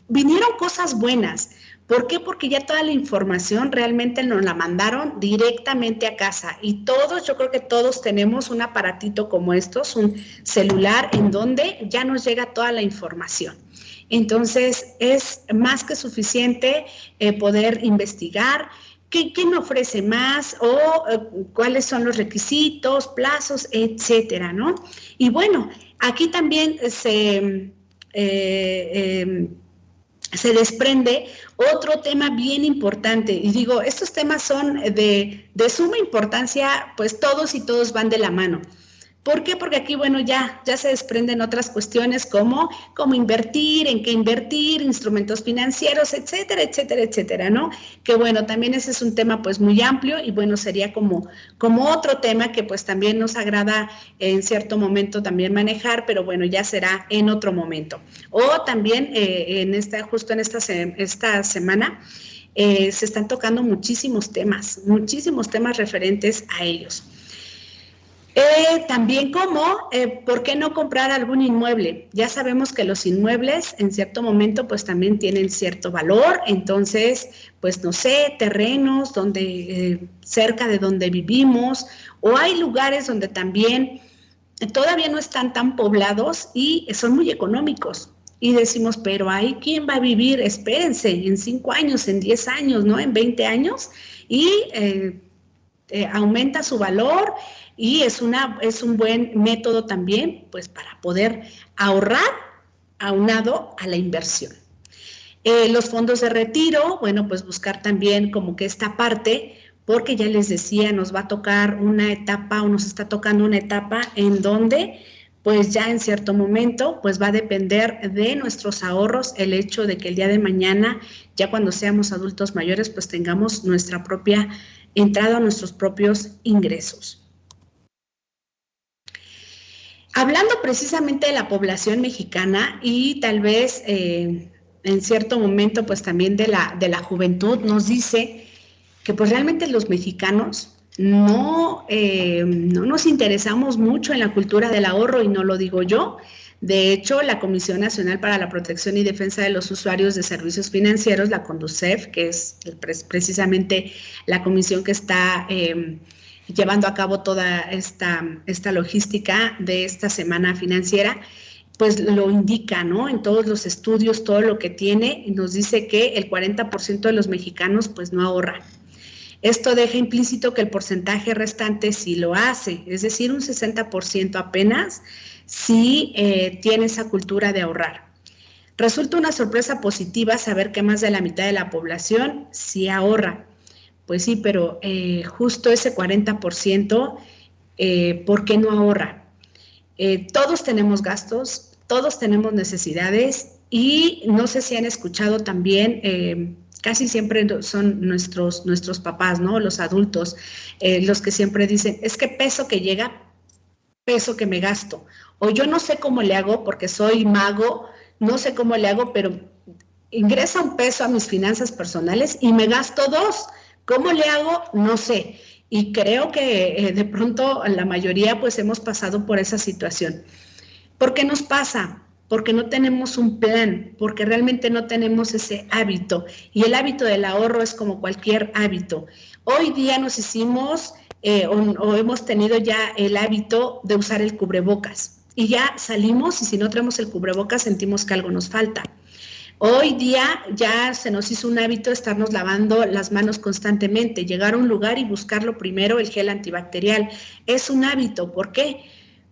vinieron cosas buenas. ¿Por qué? Porque ya toda la información realmente nos la mandaron directamente a casa y todos, yo creo que todos tenemos un aparatito como estos, un celular en donde ya nos llega toda la información. Entonces es más que suficiente poder investigar qué me ofrece más o cuáles son los requisitos, plazos, etcétera, ¿no? Y bueno, aquí también se desprende otro tema bien importante, y digo, estos temas son de suma importancia, pues todos y todos van de la mano. ¿Por qué? Porque aquí, bueno, ya se desprenden otras cuestiones como invertir, en qué invertir, instrumentos financieros, etcétera, etcétera, etcétera, ¿no? Que bueno, también ese es un tema pues muy amplio y bueno, sería como otro tema que pues también nos agrada en cierto momento también manejar, pero bueno, ya será en otro momento. O también justo en esta semana se están tocando muchísimos temas referentes a ellos. También ¿por qué no comprar algún inmueble? Ya sabemos que los inmuebles en cierto momento pues también tienen cierto valor, entonces pues no sé, terrenos donde cerca de donde vivimos, o hay lugares donde también todavía no están tan poblados y son muy económicos. Y decimos, pero ahí ¿quién va a vivir? Espérense, en 5 años, en 10 años, ¿no? En 20 años y aumenta su valor. Y es un buen método también, pues, para poder ahorrar aunado a la inversión. Los fondos de retiro, bueno, pues buscar también como que esta parte, porque ya les decía, nos va a tocar una etapa o nos está tocando una etapa en donde, pues ya en cierto momento, pues va a depender de nuestros ahorros el hecho de que el día de mañana, ya cuando seamos adultos mayores, pues tengamos nuestra propia entrada a nuestros propios ingresos. Hablando precisamente de la población mexicana y tal vez en cierto momento pues también de la juventud, nos dice que pues realmente los mexicanos no nos interesamos mucho en la cultura del ahorro, y no lo digo yo. De hecho, la Comisión Nacional para la Protección y Defensa de los Usuarios de Servicios Financieros, la CONDUCEF, que es precisamente la comisión que está llevando a cabo toda esta logística de esta semana financiera, pues lo indica, ¿no? En todos los estudios, todo lo que tiene, nos dice que el 40% de los mexicanos pues no ahorra. Esto deja implícito que el porcentaje restante sí lo hace, es decir, un 60% apenas sí tiene esa cultura de ahorrar. Resulta una sorpresa positiva saber que más de la mitad de la población sí ahorra. Pues sí, pero justo ese 40%, ¿por qué no ahorra? Todos tenemos gastos, todos tenemos necesidades y no sé si han escuchado también, casi siempre son nuestros papás, ¿no? Los adultos, los que siempre dicen, es que peso que llega, peso que me gasto. O yo no sé cómo le hago porque soy mago, no sé cómo le hago, pero ingresa un peso a mis finanzas personales y me gasto 2. ¿Cómo le hago? No sé. Y creo que de pronto la mayoría pues hemos pasado por esa situación. ¿Por qué nos pasa? Porque no tenemos un plan, porque realmente no tenemos ese hábito. Y el hábito del ahorro es como cualquier hábito. Hoy día nos hicimos o hemos tenido ya el hábito de usar el cubrebocas. Y ya salimos y si no traemos el cubrebocas sentimos que algo nos falta. Hoy día ya se nos hizo un hábito estarnos lavando las manos constantemente, llegar a un lugar y buscarlo primero el gel antibacterial. Es un hábito, ¿por qué?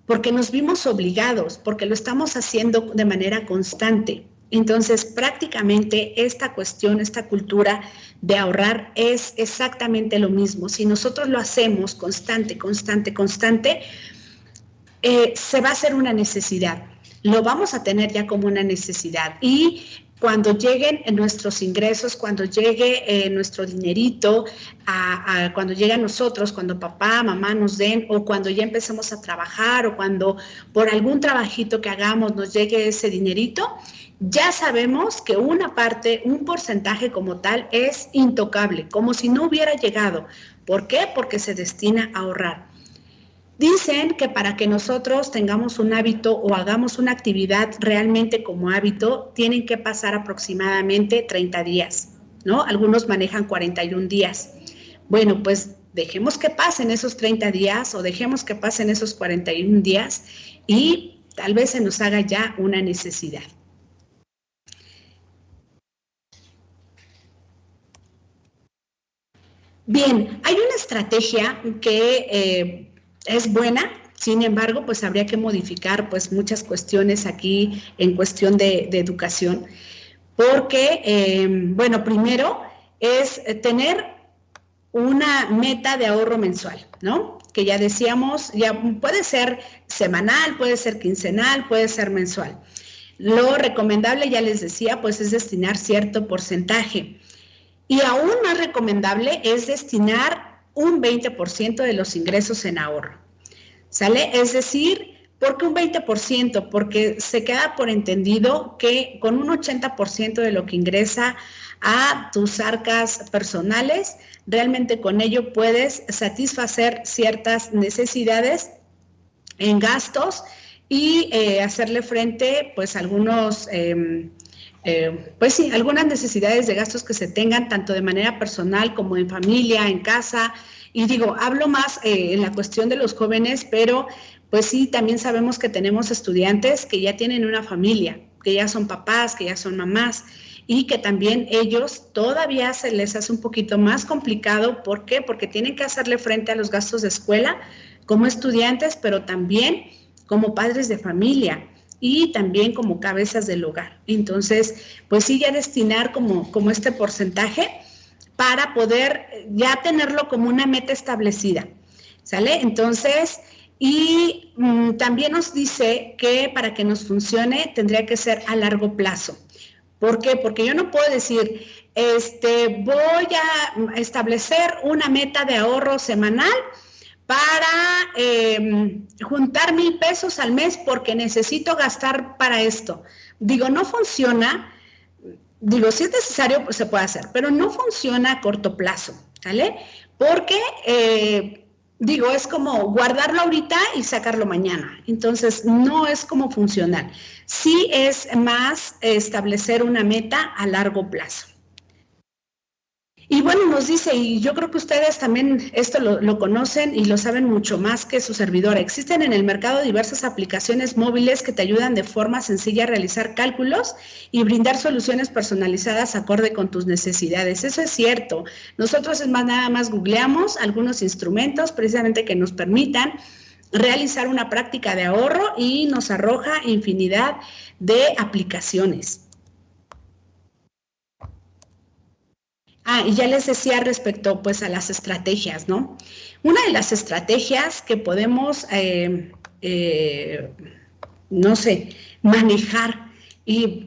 Porque nos vimos obligados, porque lo estamos haciendo de manera constante. Entonces, prácticamente esta cuestión, esta cultura de ahorrar es exactamente lo mismo. Si nosotros lo hacemos constante, se va a hacer una necesidad. Lo vamos a tener ya como una necesidad y cuando lleguen nuestros ingresos, cuando llegue nuestro dinerito, cuando llegue a nosotros, cuando papá, mamá nos den o cuando ya empecemos a trabajar o cuando por algún trabajito que hagamos nos llegue ese dinerito, ya sabemos que una parte, un porcentaje como tal es intocable, como si no hubiera llegado. ¿Por qué? Porque se destina a ahorrar. Dicen que para que nosotros tengamos un hábito o hagamos una actividad realmente como hábito, tienen que pasar aproximadamente 30 días, ¿no? Algunos manejan 41 días. Bueno, pues dejemos que pasen esos 30 días o dejemos que pasen esos 41 días y tal vez se nos haga ya una necesidad. Bien, hay una estrategia que es buena, sin embargo, pues habría que modificar pues muchas cuestiones aquí en cuestión de educación, porque, bueno, primero es tener una meta de ahorro mensual, ¿no? Que ya decíamos, ya puede ser semanal, puede ser quincenal, puede ser mensual. Lo recomendable, ya les decía, pues es destinar cierto porcentaje. Y aún más recomendable es destinar un 20% de los ingresos en ahorro, ¿sale? Es decir, ¿por qué un 20%? Porque se queda por entendido que con un 80% de lo que ingresa a tus arcas personales, realmente con ello puedes satisfacer ciertas necesidades en gastos y hacerle frente, pues, a algunos... pues sí, algunas necesidades de gastos que se tengan tanto de manera personal como en familia, en casa, y digo, hablo más en la cuestión de los jóvenes, pero pues sí, también sabemos que tenemos estudiantes que ya tienen una familia, que ya son papás, que ya son mamás, y que también ellos todavía se les hace un poquito más complicado. ¿Por qué? Porque tienen que hacerle frente a los gastos de escuela como estudiantes, pero también como padres de familia y también como cabezas del hogar. Entonces, pues sí, ya destinar como este porcentaje para poder ya tenerlo como una meta establecida, ¿sale? Entonces, y también nos dice que para que nos funcione tendría que ser a largo plazo. ¿Por qué? Porque yo no puedo decir, voy a establecer una meta de ahorro semanal para juntar 1,000 pesos al mes porque necesito gastar para esto. Digo, no funciona. Digo, si es necesario, pues se puede hacer, pero no funciona a corto plazo, ¿vale? Porque, digo, es como guardarlo ahorita y sacarlo mañana. Entonces, no es como funcional. Sí es más establecer una meta a largo plazo. Y bueno, nos dice, y yo creo que ustedes también esto lo conocen y lo saben mucho más que su servidora. Existen en el mercado diversas aplicaciones móviles que te ayudan de forma sencilla a realizar cálculos y brindar soluciones personalizadas acorde con tus necesidades. Eso es cierto. Nosotros es más, nada más googleamos algunos instrumentos precisamente que nos permitan realizar una práctica de ahorro y nos arroja infinidad de aplicaciones. Y ya les decía respecto pues a las estrategias, ¿no? Una de las estrategias que podemos no sé, manejar.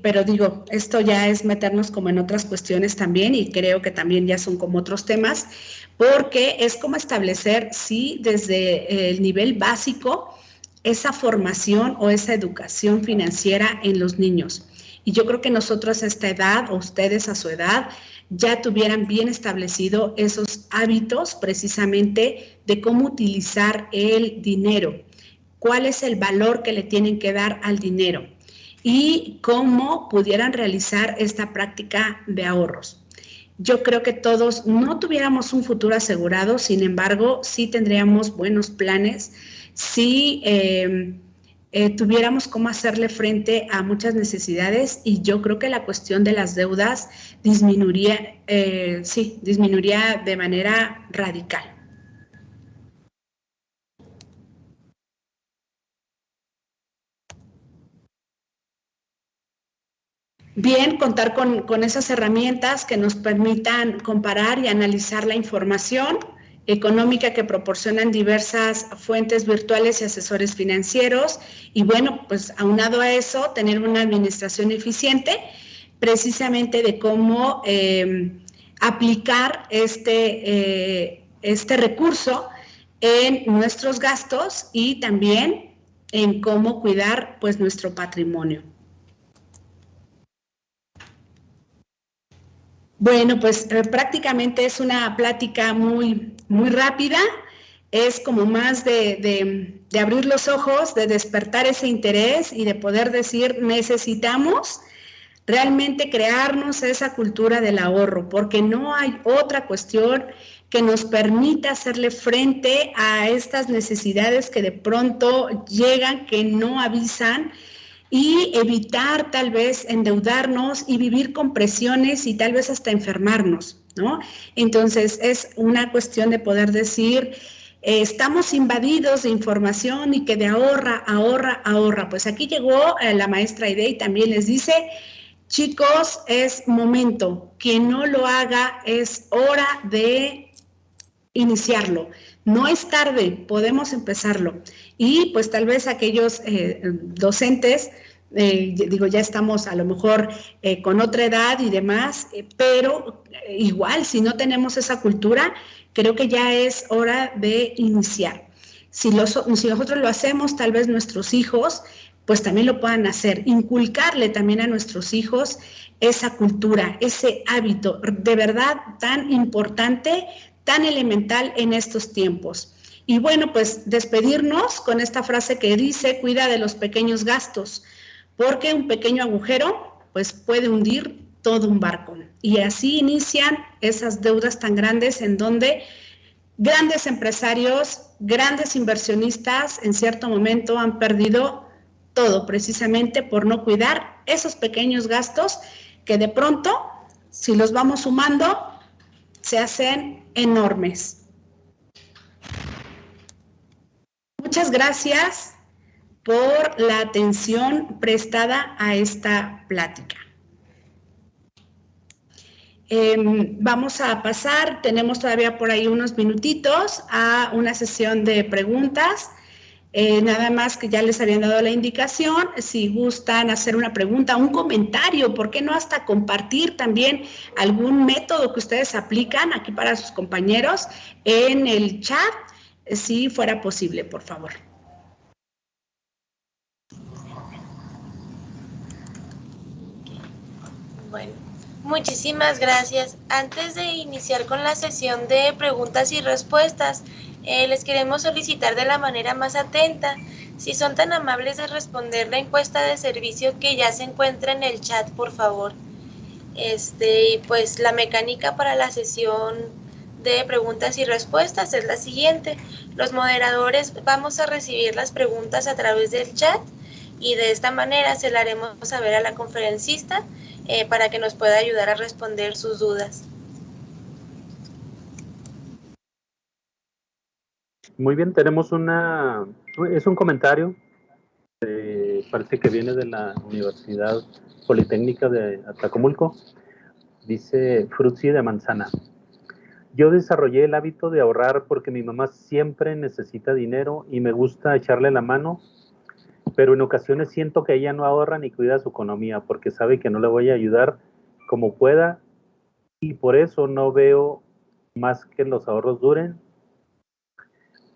Pero digo, esto ya es meternos como en otras cuestiones también, y creo que también ya son como otros temas, porque es como establecer, sí, desde el nivel básico, esa formación o esa educación financiera en los niños. Y yo creo que nosotros a esta edad, o ustedes a su edad, ya tuvieran bien establecido esos hábitos precisamente de cómo utilizar el dinero, cuál es el valor que le tienen que dar al dinero y cómo pudieran realizar esta práctica de ahorros. Yo creo que todos no tuviéramos un futuro asegurado, sin embargo, sí tendríamos buenos planes, sí tuviéramos cómo hacerle frente a muchas necesidades, y yo creo que la cuestión de las deudas disminuiría, disminuiría de manera radical. Bien, contar con esas herramientas que nos permitan comparar y analizar la información económica que proporcionan diversas fuentes virtuales y asesores financieros, y bueno, pues aunado a eso, tener una administración eficiente precisamente de cómo aplicar este recurso en nuestros gastos y también en cómo cuidar pues nuestro patrimonio. Bueno, pues prácticamente es una plática muy rápida, es como más de abrir los ojos, de despertar ese interés y de poder decir, necesitamos realmente crearnos esa cultura del ahorro, porque no hay otra cuestión que nos permita hacerle frente a estas necesidades que de pronto llegan, que no avisan, y evitar tal vez endeudarnos y vivir con presiones y tal vez hasta enfermarnos, ¿no? Entonces es una cuestión de poder decir, estamos invadidos de información y que de ahorra. Pues aquí llegó la maestra Aide y también les dice, chicos, es momento, quien no lo haga es hora de iniciarlo. No es tarde, podemos empezarlo. Y pues tal vez aquellos docentes, ya estamos a lo mejor con otra edad y demás, pero igual si no tenemos esa cultura, creo que ya es hora de iniciar. Si nosotros lo hacemos, tal vez nuestros hijos pues también lo puedan hacer, inculcarle también a nuestros hijos esa cultura, ese hábito de verdad tan importante, tan elemental en estos tiempos. Y bueno, pues despedirnos con esta frase que dice, cuida de los pequeños gastos, porque un pequeño agujero pues puede hundir todo un barco. Y así inician esas deudas tan grandes en donde grandes empresarios, grandes inversionistas en cierto momento han perdido todo precisamente por no cuidar esos pequeños gastos que de pronto, si los vamos sumando, se hacen enormes. Muchas gracias por la atención prestada a esta plática. Vamos a pasar, tenemos todavía por ahí unos minutitos, a una sesión de preguntas. Nada más que ya les habían dado la indicación, si gustan hacer una pregunta, un comentario, ¿por qué no hasta compartir también algún método que ustedes aplican aquí para sus compañeros en el chat, si fuera posible, por favor? Bueno, muchísimas gracias. Antes de iniciar con la sesión de preguntas y respuestas, les queremos solicitar de la manera más atenta, si son tan amables de responder la encuesta de servicio que ya se encuentra en el chat, por favor. Y pues la mecánica para la sesión de preguntas y respuestas es la siguiente. Los moderadores vamos a recibir las preguntas a través del chat y de esta manera se la haremos saber a la conferencista para que nos pueda ayudar a responder sus dudas. Muy bien, tenemos es un comentario, parece que viene de la Universidad Politécnica de Atlacomulco, dice Frutzi de Manzana. Yo desarrollé el hábito de ahorrar porque mi mamá siempre necesita dinero y me gusta echarle la mano, pero en ocasiones siento que ella no ahorra ni cuida su economía porque sabe que no le voy a ayudar como pueda y por eso no veo más que los ahorros duren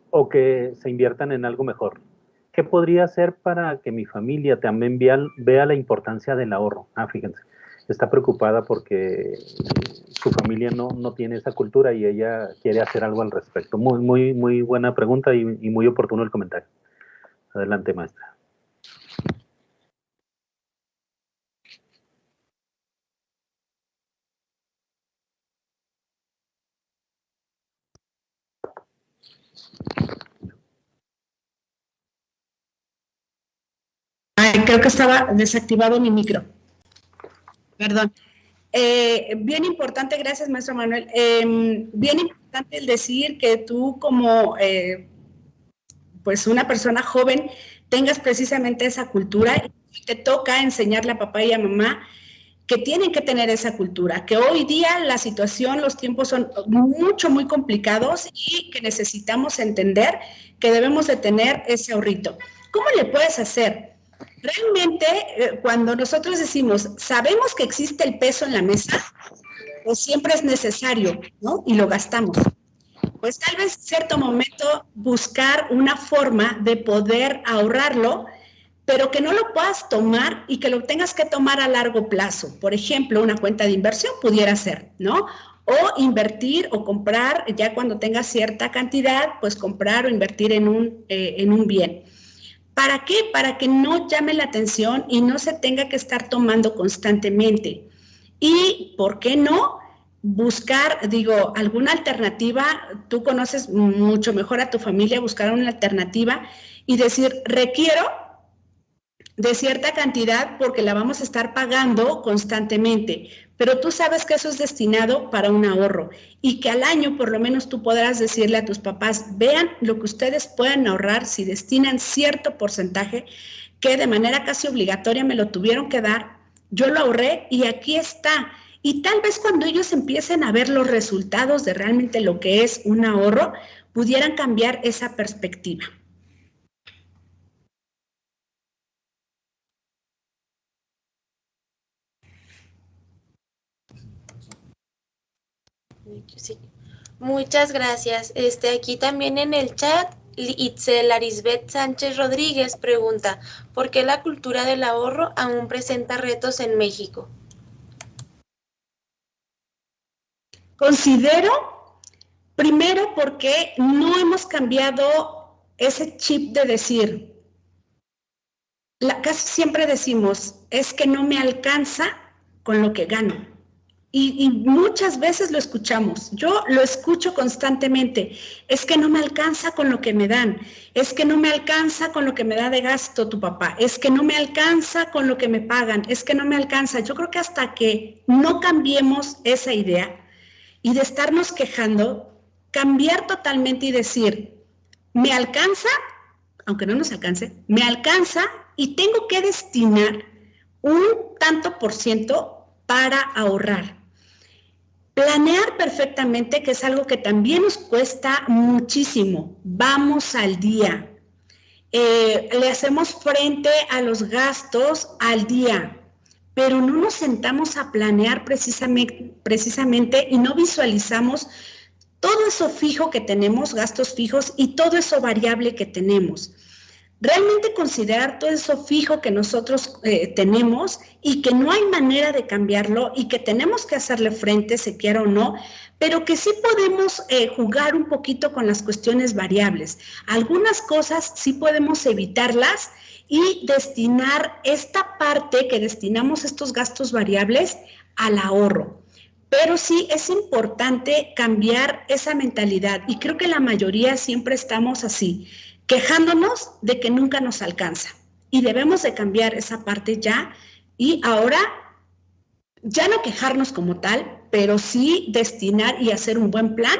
o que se inviertan en algo mejor. ¿Qué podría hacer para que mi familia también vea la importancia del ahorro? Fíjense, está preocupada porque su familia no tiene esa cultura y ella quiere hacer algo al respecto. Muy buena pregunta y muy oportuno el comentario. Adelante, maestra. Ay, creo que estaba desactivado mi micro. Perdón. Bien importante, gracias, maestro Manuel. Bien importante el decir que tú como pues una persona joven tengas precisamente esa cultura y te toca enseñarle a papá y a mamá que tienen que tener esa cultura, que hoy día la situación, los tiempos son muy complicados y que necesitamos entender que debemos de tener ese ahorrito. ¿Cómo le puedes hacer? Realmente, cuando nosotros decimos, sabemos que existe el peso en la mesa, pues siempre es necesario, ¿no? Y lo gastamos. Pues tal vez en cierto momento buscar una forma de poder ahorrarlo, pero que no lo puedas tomar y que lo tengas que tomar a largo plazo. Por ejemplo, una cuenta de inversión pudiera ser, ¿no? O invertir o comprar, ya cuando tengas cierta cantidad, pues comprar o invertir en un bien. ¿Para qué? Para que no llame la atención y no se tenga que estar tomando constantemente. Y, ¿por qué no? Buscar, alguna alternativa. Tú conoces mucho mejor a tu familia, buscar una alternativa y decir, requiero de cierta cantidad porque la vamos a estar pagando constantemente, pero tú sabes que eso es destinado para un ahorro y que al año por lo menos tú podrás decirle a tus papás, vean lo que ustedes pueden ahorrar si destinan cierto porcentaje que de manera casi obligatoria me lo tuvieron que dar, yo lo ahorré y aquí está. Y tal vez cuando ellos empiecen a ver los resultados de realmente lo que es un ahorro, pudieran cambiar esa perspectiva. Sí. Muchas gracias. Aquí también en el chat, Itzel Arisbet Sánchez Rodríguez pregunta, ¿por qué la cultura del ahorro aún presenta retos en México? Considero, primero, porque no hemos cambiado ese chip de decir, casi siempre decimos, es que no me alcanza con lo que gano. Y muchas veces lo escuchamos, yo lo escucho constantemente, es que no me alcanza con lo que me dan, es que no me alcanza con lo que me da de gasto tu papá, es que no me alcanza con lo que me pagan, es que no me alcanza. Yo creo que hasta que no cambiemos esa idea y de estarnos quejando, cambiar totalmente y decir, me alcanza, aunque no nos alcance, me alcanza y tengo que destinar un tanto por ciento para ahorrar. Planear perfectamente, que es algo que también nos cuesta muchísimo. Vamos al día. Le hacemos frente a los gastos al día, pero no nos sentamos a planear precisamente y no visualizamos todo eso fijo que tenemos, gastos fijos, y todo eso variable que tenemos. Realmente considerar todo eso fijo que nosotros tenemos y que no hay manera de cambiarlo y que tenemos que hacerle frente, se quiera o no, pero que sí podemos jugar un poquito con las cuestiones variables. Algunas cosas sí podemos evitarlas y destinar esta parte que destinamos estos gastos variables al ahorro. Pero sí es importante cambiar esa mentalidad y creo que la mayoría siempre estamos así, quejándonos de que nunca nos alcanza. Y debemos de cambiar esa parte ya y ahora ya no quejarnos como tal, pero sí destinar y hacer un buen plan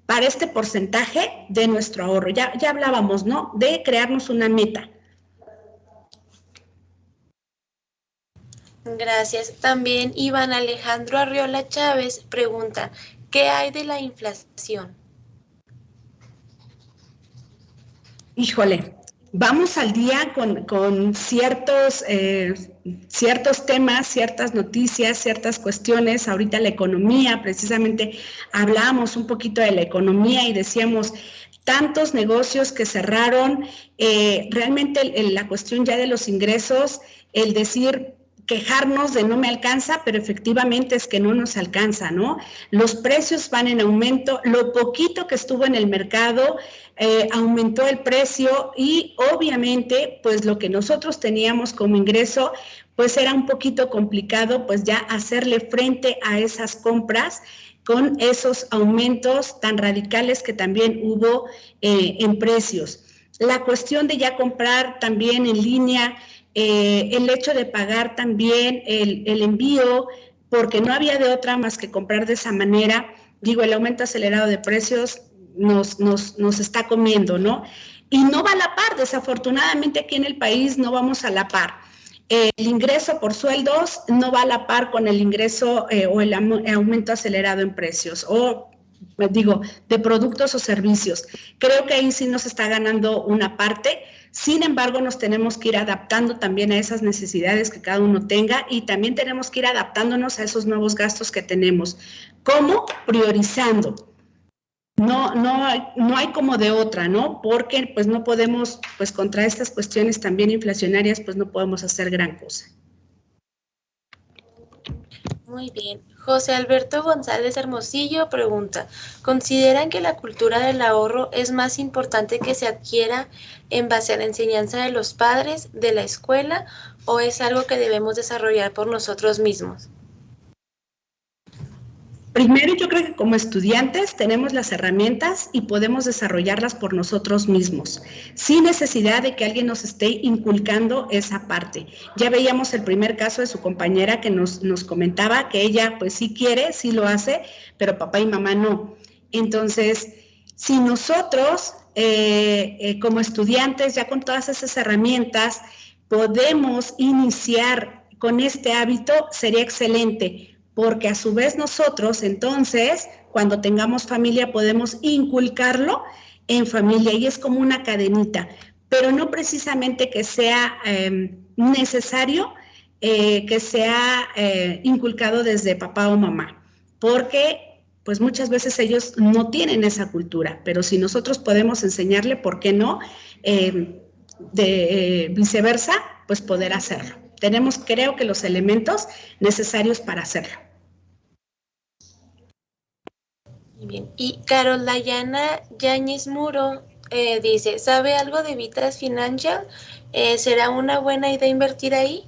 para este porcentaje de nuestro ahorro. Ya hablábamos, ¿no? De crearnos una meta. Gracias. También Iván Alejandro Arriola Chávez pregunta, ¿Qué hay de la inflación? Híjole, vamos al día con ciertos temas, ciertas noticias, ciertas cuestiones. Ahorita la economía, precisamente hablábamos un poquito de la economía y decíamos tantos negocios que cerraron, realmente la cuestión ya de los ingresos, el decir, quejarnos de no me alcanza, pero efectivamente es que no nos alcanza, ¿no? Los precios van en aumento, lo poquito que estuvo en el mercado aumentó el precio y obviamente pues lo que nosotros teníamos como ingreso pues era un poquito complicado pues ya hacerle frente a esas compras con esos aumentos tan radicales que también hubo en precios. La cuestión de ya comprar también en línea, el hecho de pagar también el envío, porque no había de otra más que comprar de esa manera. Digo, el aumento acelerado de precios nos está comiendo, ¿no? Y no va a la par, desafortunadamente aquí en el país no vamos a la par. El ingreso por sueldos no va a la par con el ingreso o el aumento acelerado en precios, o digo, de productos o servicios. Creo que ahí sí nos está ganando una parte. Sin embargo, nos tenemos que ir adaptando también a esas necesidades que cada uno tenga y también tenemos que ir adaptándonos a esos nuevos gastos que tenemos. ¿Cómo? Priorizando. No hay como de otra, ¿no? Porque pues no podemos, pues contra estas cuestiones también inflacionarias, pues no podemos hacer gran cosa. Muy bien. José Alberto González Hermosillo pregunta, ¿consideran que la cultura del ahorro es más importante que se adquiera en base a la enseñanza de los padres, de la escuela, o es algo que debemos desarrollar por nosotros mismos? Primero, yo creo que como estudiantes tenemos las herramientas y podemos desarrollarlas por nosotros mismos, sin necesidad de que alguien nos esté inculcando esa parte. Ya veíamos el primer caso de su compañera que nos comentaba que ella pues sí quiere, sí lo hace, pero papá y mamá no. Entonces, si nosotros como estudiantes ya con todas esas herramientas podemos iniciar con este hábito, sería excelente. Porque a su vez nosotros, entonces, cuando tengamos familia, podemos inculcarlo en familia y es como una cadenita, pero no precisamente que sea necesario que sea inculcado desde papá o mamá, porque pues muchas veces ellos no tienen esa cultura, pero si nosotros podemos enseñarle, ¿por qué no? Viceversa, pues poder hacerlo. Tenemos, creo que, los elementos necesarios para hacerlo. Muy bien. Y Carol Dayana Yáñez Muro dice, ¿sabe algo de Vitas Financial? ¿Será una buena idea invertir ahí?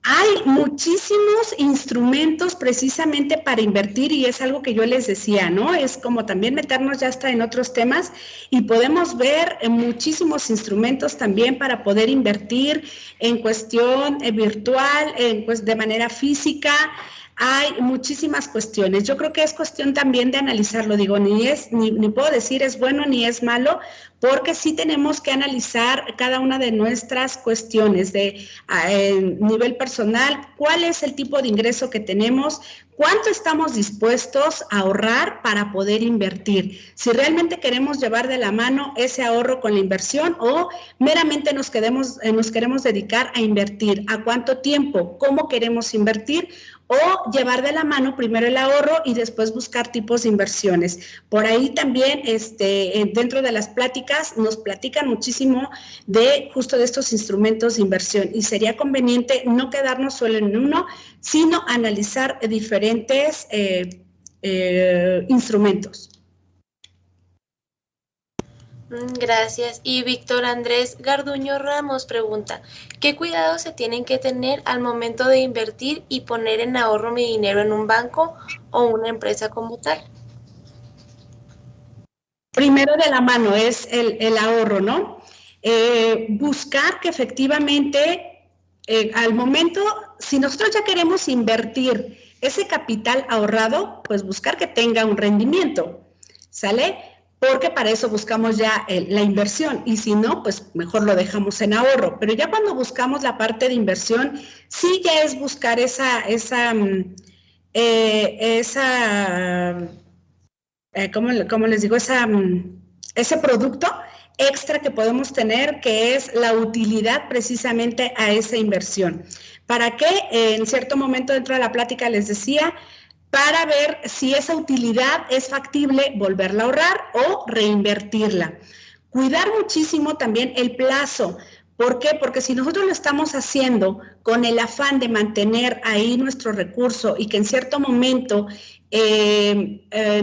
Hay muchísimos instrumentos precisamente para invertir y es algo que yo les decía, ¿no? Es como también meternos ya hasta en otros temas y podemos ver muchísimos instrumentos también para poder invertir en cuestión virtual, pues de manera física. Hay muchísimas cuestiones. Yo creo que es cuestión también de analizarlo. Digo, ni puedo decir es bueno ni es malo, porque sí tenemos que analizar cada una de nuestras cuestiones de nivel personal, cuál es el tipo de ingreso que tenemos, cuánto estamos dispuestos a ahorrar para poder invertir. Si realmente queremos llevar de la mano ese ahorro con la inversión o meramente nos queremos dedicar a invertir, a cuánto tiempo, cómo queremos invertir, o llevar de la mano primero el ahorro y después buscar tipos de inversiones. Por ahí también dentro de las pláticas nos platican muchísimo de justo de estos instrumentos de inversión y sería conveniente no quedarnos solo en uno, sino analizar diferentes instrumentos. Gracias. Y Víctor Andrés Garduño Ramos pregunta, ¿qué cuidados se tienen que tener al momento de invertir y poner en ahorro mi dinero en un banco o una empresa como tal? Primero de la mano es el ahorro, ¿no? Buscar que efectivamente al momento, si nosotros ya queremos invertir ese capital ahorrado, pues buscar que tenga un rendimiento, ¿sale? Porque para eso buscamos ya la inversión y si no, pues mejor lo dejamos en ahorro. Pero ya cuando buscamos la parte de inversión, sí ya es buscar esa ¿cómo les digo? Ese producto extra que podemos tener, que es la utilidad precisamente a esa inversión. ¿Para qué? En cierto momento dentro de la plática les decía, para ver si esa utilidad es factible volverla a ahorrar o reinvertirla. Cuidar muchísimo también el plazo. ¿Por qué? Porque si nosotros lo estamos haciendo con el afán de mantener ahí nuestro recurso y que en cierto momento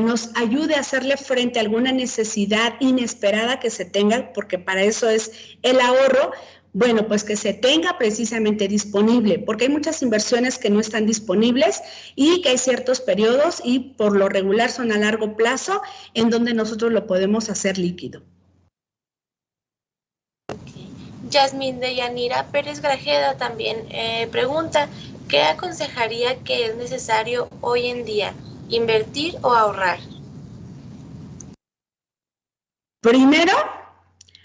nos ayude a hacerle frente a alguna necesidad inesperada que se tenga, porque para eso es el ahorro, bueno, pues que se tenga precisamente disponible, porque hay muchas inversiones que no están disponibles y que hay ciertos periodos y por lo regular son a largo plazo en donde nosotros lo podemos hacer líquido. Yasmín de Yanira Pérez Grajeda también pregunta, ¿qué aconsejaría que es necesario hoy en día, invertir o ahorrar? Primero,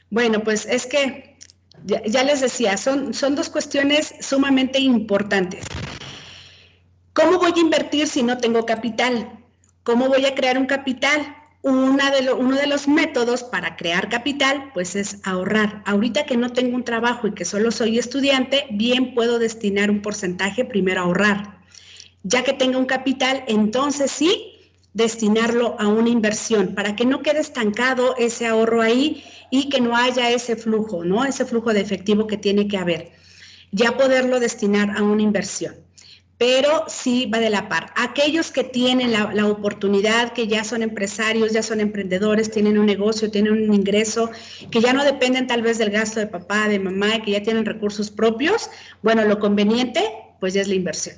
bueno, pues es que ya les decía, son dos cuestiones sumamente importantes. ¿Cómo voy a invertir si no tengo capital? ¿Cómo voy a crear un capital? Uno de los métodos para crear capital, pues es ahorrar. Ahorita que no tengo un trabajo y que solo soy estudiante, bien puedo destinar un porcentaje primero a ahorrar. Ya que tenga un capital, entonces sí, destinarlo a una inversión para que no quede estancado ese ahorro ahí y que no haya ese flujo, ¿no? Ese flujo de efectivo que tiene que haber. Ya poderlo destinar a una inversión. Pero sí va de la par. Aquellos que tienen la oportunidad, que ya son empresarios, ya son emprendedores, tienen un negocio, tienen un ingreso, que ya no dependen tal vez del gasto de papá, de mamá, que ya tienen recursos propios, bueno, lo conveniente, pues ya es la inversión.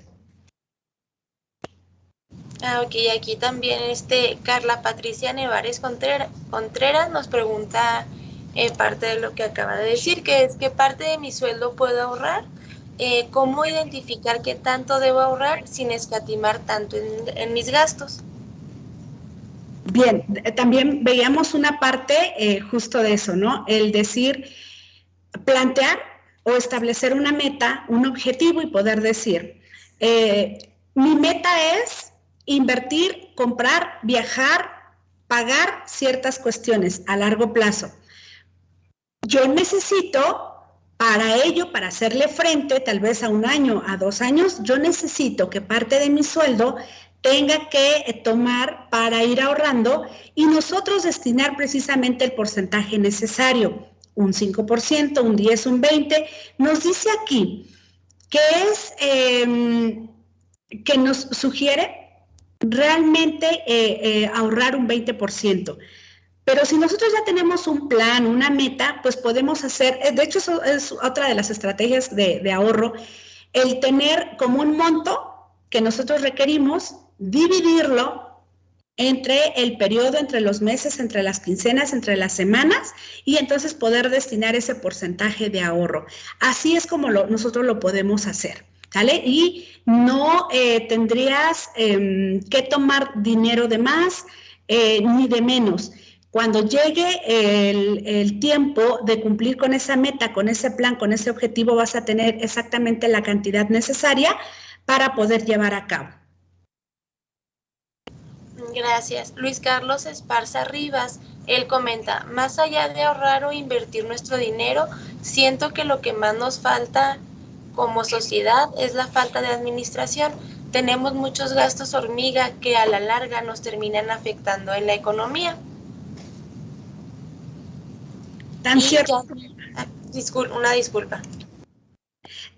Ok, aquí también Carla Patricia Nevares Contreras nos pregunta parte de lo que acaba de decir, que es ¿qué parte de mi sueldo puedo ahorrar? ¿Cómo identificar qué tanto debo ahorrar sin escatimar tanto en mis gastos? Bien, también veíamos una parte justo de eso, ¿no? El decir, plantear o establecer una meta, un objetivo y poder decir, mi meta es invertir, comprar, viajar, pagar ciertas cuestiones a largo plazo. Yo necesito... Para ello, para hacerle frente, tal vez a 1 año, a 2 años, yo necesito que parte de mi sueldo tenga que tomar para ir ahorrando y nosotros destinar precisamente el porcentaje necesario, un 5%, un 10%, un 20%. Nos dice aquí que es que nos sugiere realmente ahorrar un 20%. Pero si nosotros ya tenemos un plan, una meta, pues podemos hacer, de hecho eso es otra de las estrategias de ahorro, el tener como un monto que nosotros requerimos, dividirlo entre el periodo, entre los meses, entre las quincenas, entre las semanas y entonces poder destinar ese porcentaje de ahorro. Así es como nosotros lo podemos hacer, ¿vale? Y no tendrías que tomar dinero de más ni de menos. Cuando llegue el tiempo de cumplir con esa meta, con ese plan, con ese objetivo, vas a tener exactamente la cantidad necesaria para poder llevar a cabo. Gracias. Luis Carlos Esparza Rivas, él comenta, más allá de ahorrar o invertir nuestro dinero, siento que lo que más nos falta como sociedad es la falta de administración. Tenemos muchos gastos hormiga que a la larga nos terminan afectando en la economía. Tan cierto. Una disculpa.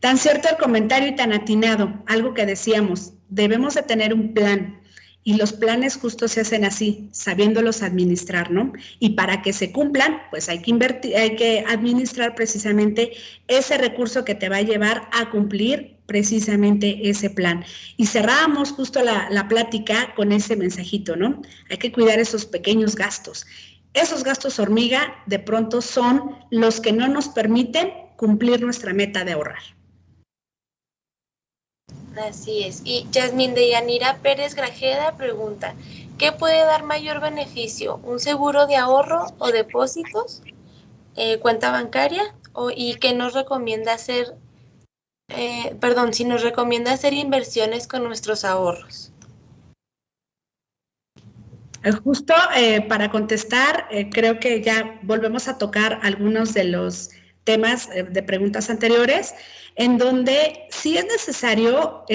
Tan cierto el comentario y tan atinado, algo que decíamos, debemos de tener un plan y los planes justo se hacen así, sabiéndolos administrar, ¿no? Y para que se cumplan, pues hay que invertir, hay que administrar precisamente ese recurso que te va a llevar a cumplir precisamente ese plan. Y cerramos justo la plática con ese mensajito, ¿no? Hay que cuidar esos pequeños gastos. Esos gastos hormiga de pronto son los que no nos permiten cumplir nuestra meta de ahorrar. Así es. Y Yasmín de Yanira Pérez Grajeda pregunta, ¿qué puede dar mayor beneficio? ¿Un seguro de ahorro o depósitos? ¿Cuenta bancaria? ¿Y qué nos recomienda hacer? Si nos recomienda hacer inversiones con nuestros ahorros. Justo para contestar, creo que ya volvemos a tocar algunos de los temas de preguntas anteriores, en donde sí es necesario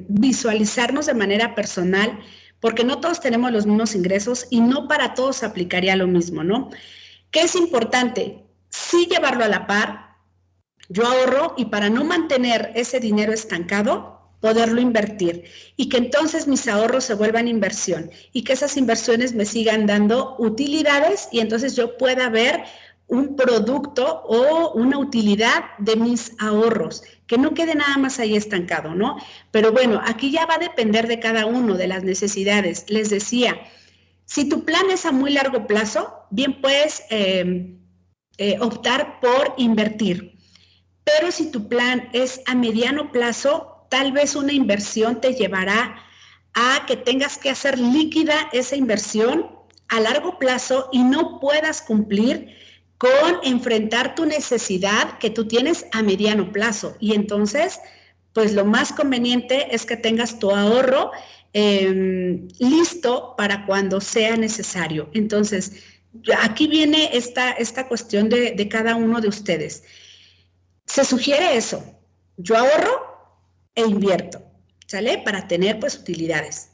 visualizarnos de manera personal, porque no todos tenemos los mismos ingresos y no para todos aplicaría lo mismo, ¿no? ¿Qué es importante? Sí llevarlo a la par. Yo ahorro y para no mantener ese dinero estancado, poderlo invertir y que entonces mis ahorros se vuelvan inversión y que esas inversiones me sigan dando utilidades y entonces yo pueda ver un producto o una utilidad de mis ahorros, que no quede nada más ahí estancado, ¿no? Pero bueno, aquí ya va a depender de cada uno, de las necesidades. Les decía, si tu plan es a muy largo plazo, bien puedes optar por invertir. Pero si tu plan es a mediano plazo, tal vez una inversión te llevará a que tengas que hacer líquida esa inversión a largo plazo y no puedas cumplir con enfrentar tu necesidad que tú tienes a mediano plazo. Y entonces, pues lo más conveniente es que tengas tu ahorro listo para cuando sea necesario. Entonces, aquí viene esta cuestión de cada uno de ustedes. Se sugiere eso, yo ahorro e invierto, ¿sale? Para tener pues utilidades.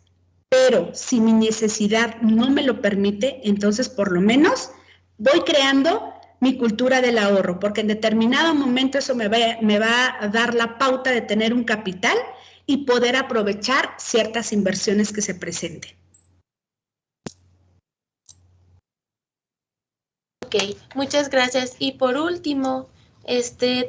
Pero si mi necesidad no me lo permite, entonces por lo menos voy creando mi cultura del ahorro, porque en determinado momento eso me va a dar la pauta de tener un capital y poder aprovechar ciertas inversiones que se presenten. Ok, muchas gracias. Y por último,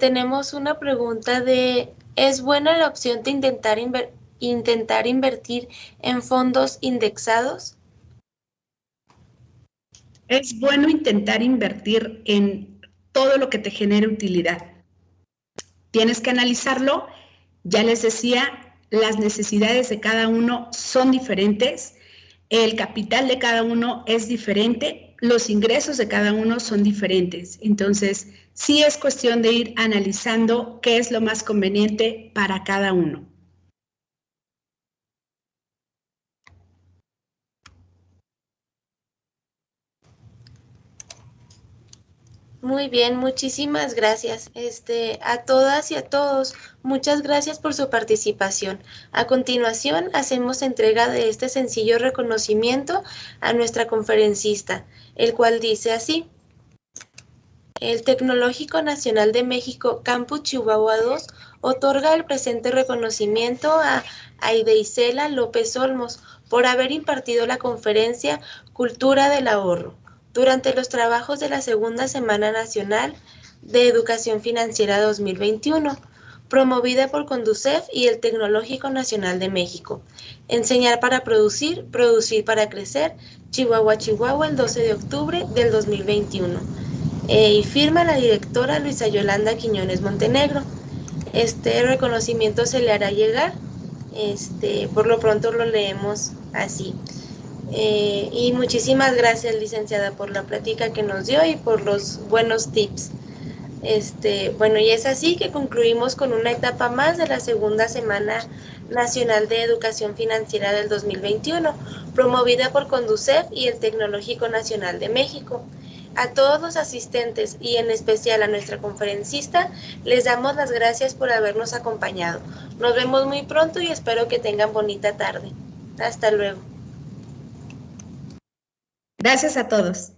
tenemos una pregunta de, ¿es buena la opción de intentar invertir en fondos indexados? Es bueno intentar invertir en todo lo que te genere utilidad. Tienes que analizarlo. Ya les decía, las necesidades de cada uno son diferentes, el capital de cada uno es diferente, los ingresos de cada uno son diferentes. Entonces, sí es cuestión de ir analizando qué es lo más conveniente para cada uno. Muy bien, muchísimas gracias. A todas y a todos, muchas gracias por su participación. A continuación, hacemos entrega de este sencillo reconocimiento a nuestra conferencista, el cual dice así: el Tecnológico Nacional de México, Campus Chihuahua II, otorga el presente reconocimiento a Aide Isela López Olmos por haber impartido la conferencia Cultura del Ahorro durante los trabajos de la Segunda Semana Nacional de Educación Financiera 2021, promovida por Conducef y el Tecnológico Nacional de México. Enseñar para producir, producir para crecer, Chihuahua, Chihuahua, el 12 de octubre del 2021. Y firma la directora Luisa Yolanda Quiñones Montenegro. Este reconocimiento se le hará llegar, por lo pronto lo leemos así. Y muchísimas gracias, licenciada, por la plática que nos dio y por los buenos tips. Bueno, y es así que concluimos con una etapa más de la Segunda Semana Nacional de Educación Financiera del 2021, promovida por Conducef y el Tecnológico Nacional de México. A todos los asistentes y en especial a nuestra conferencista, les damos las gracias por habernos acompañado. Nos vemos muy pronto y espero que tengan bonita tarde. Hasta luego. Gracias a todos.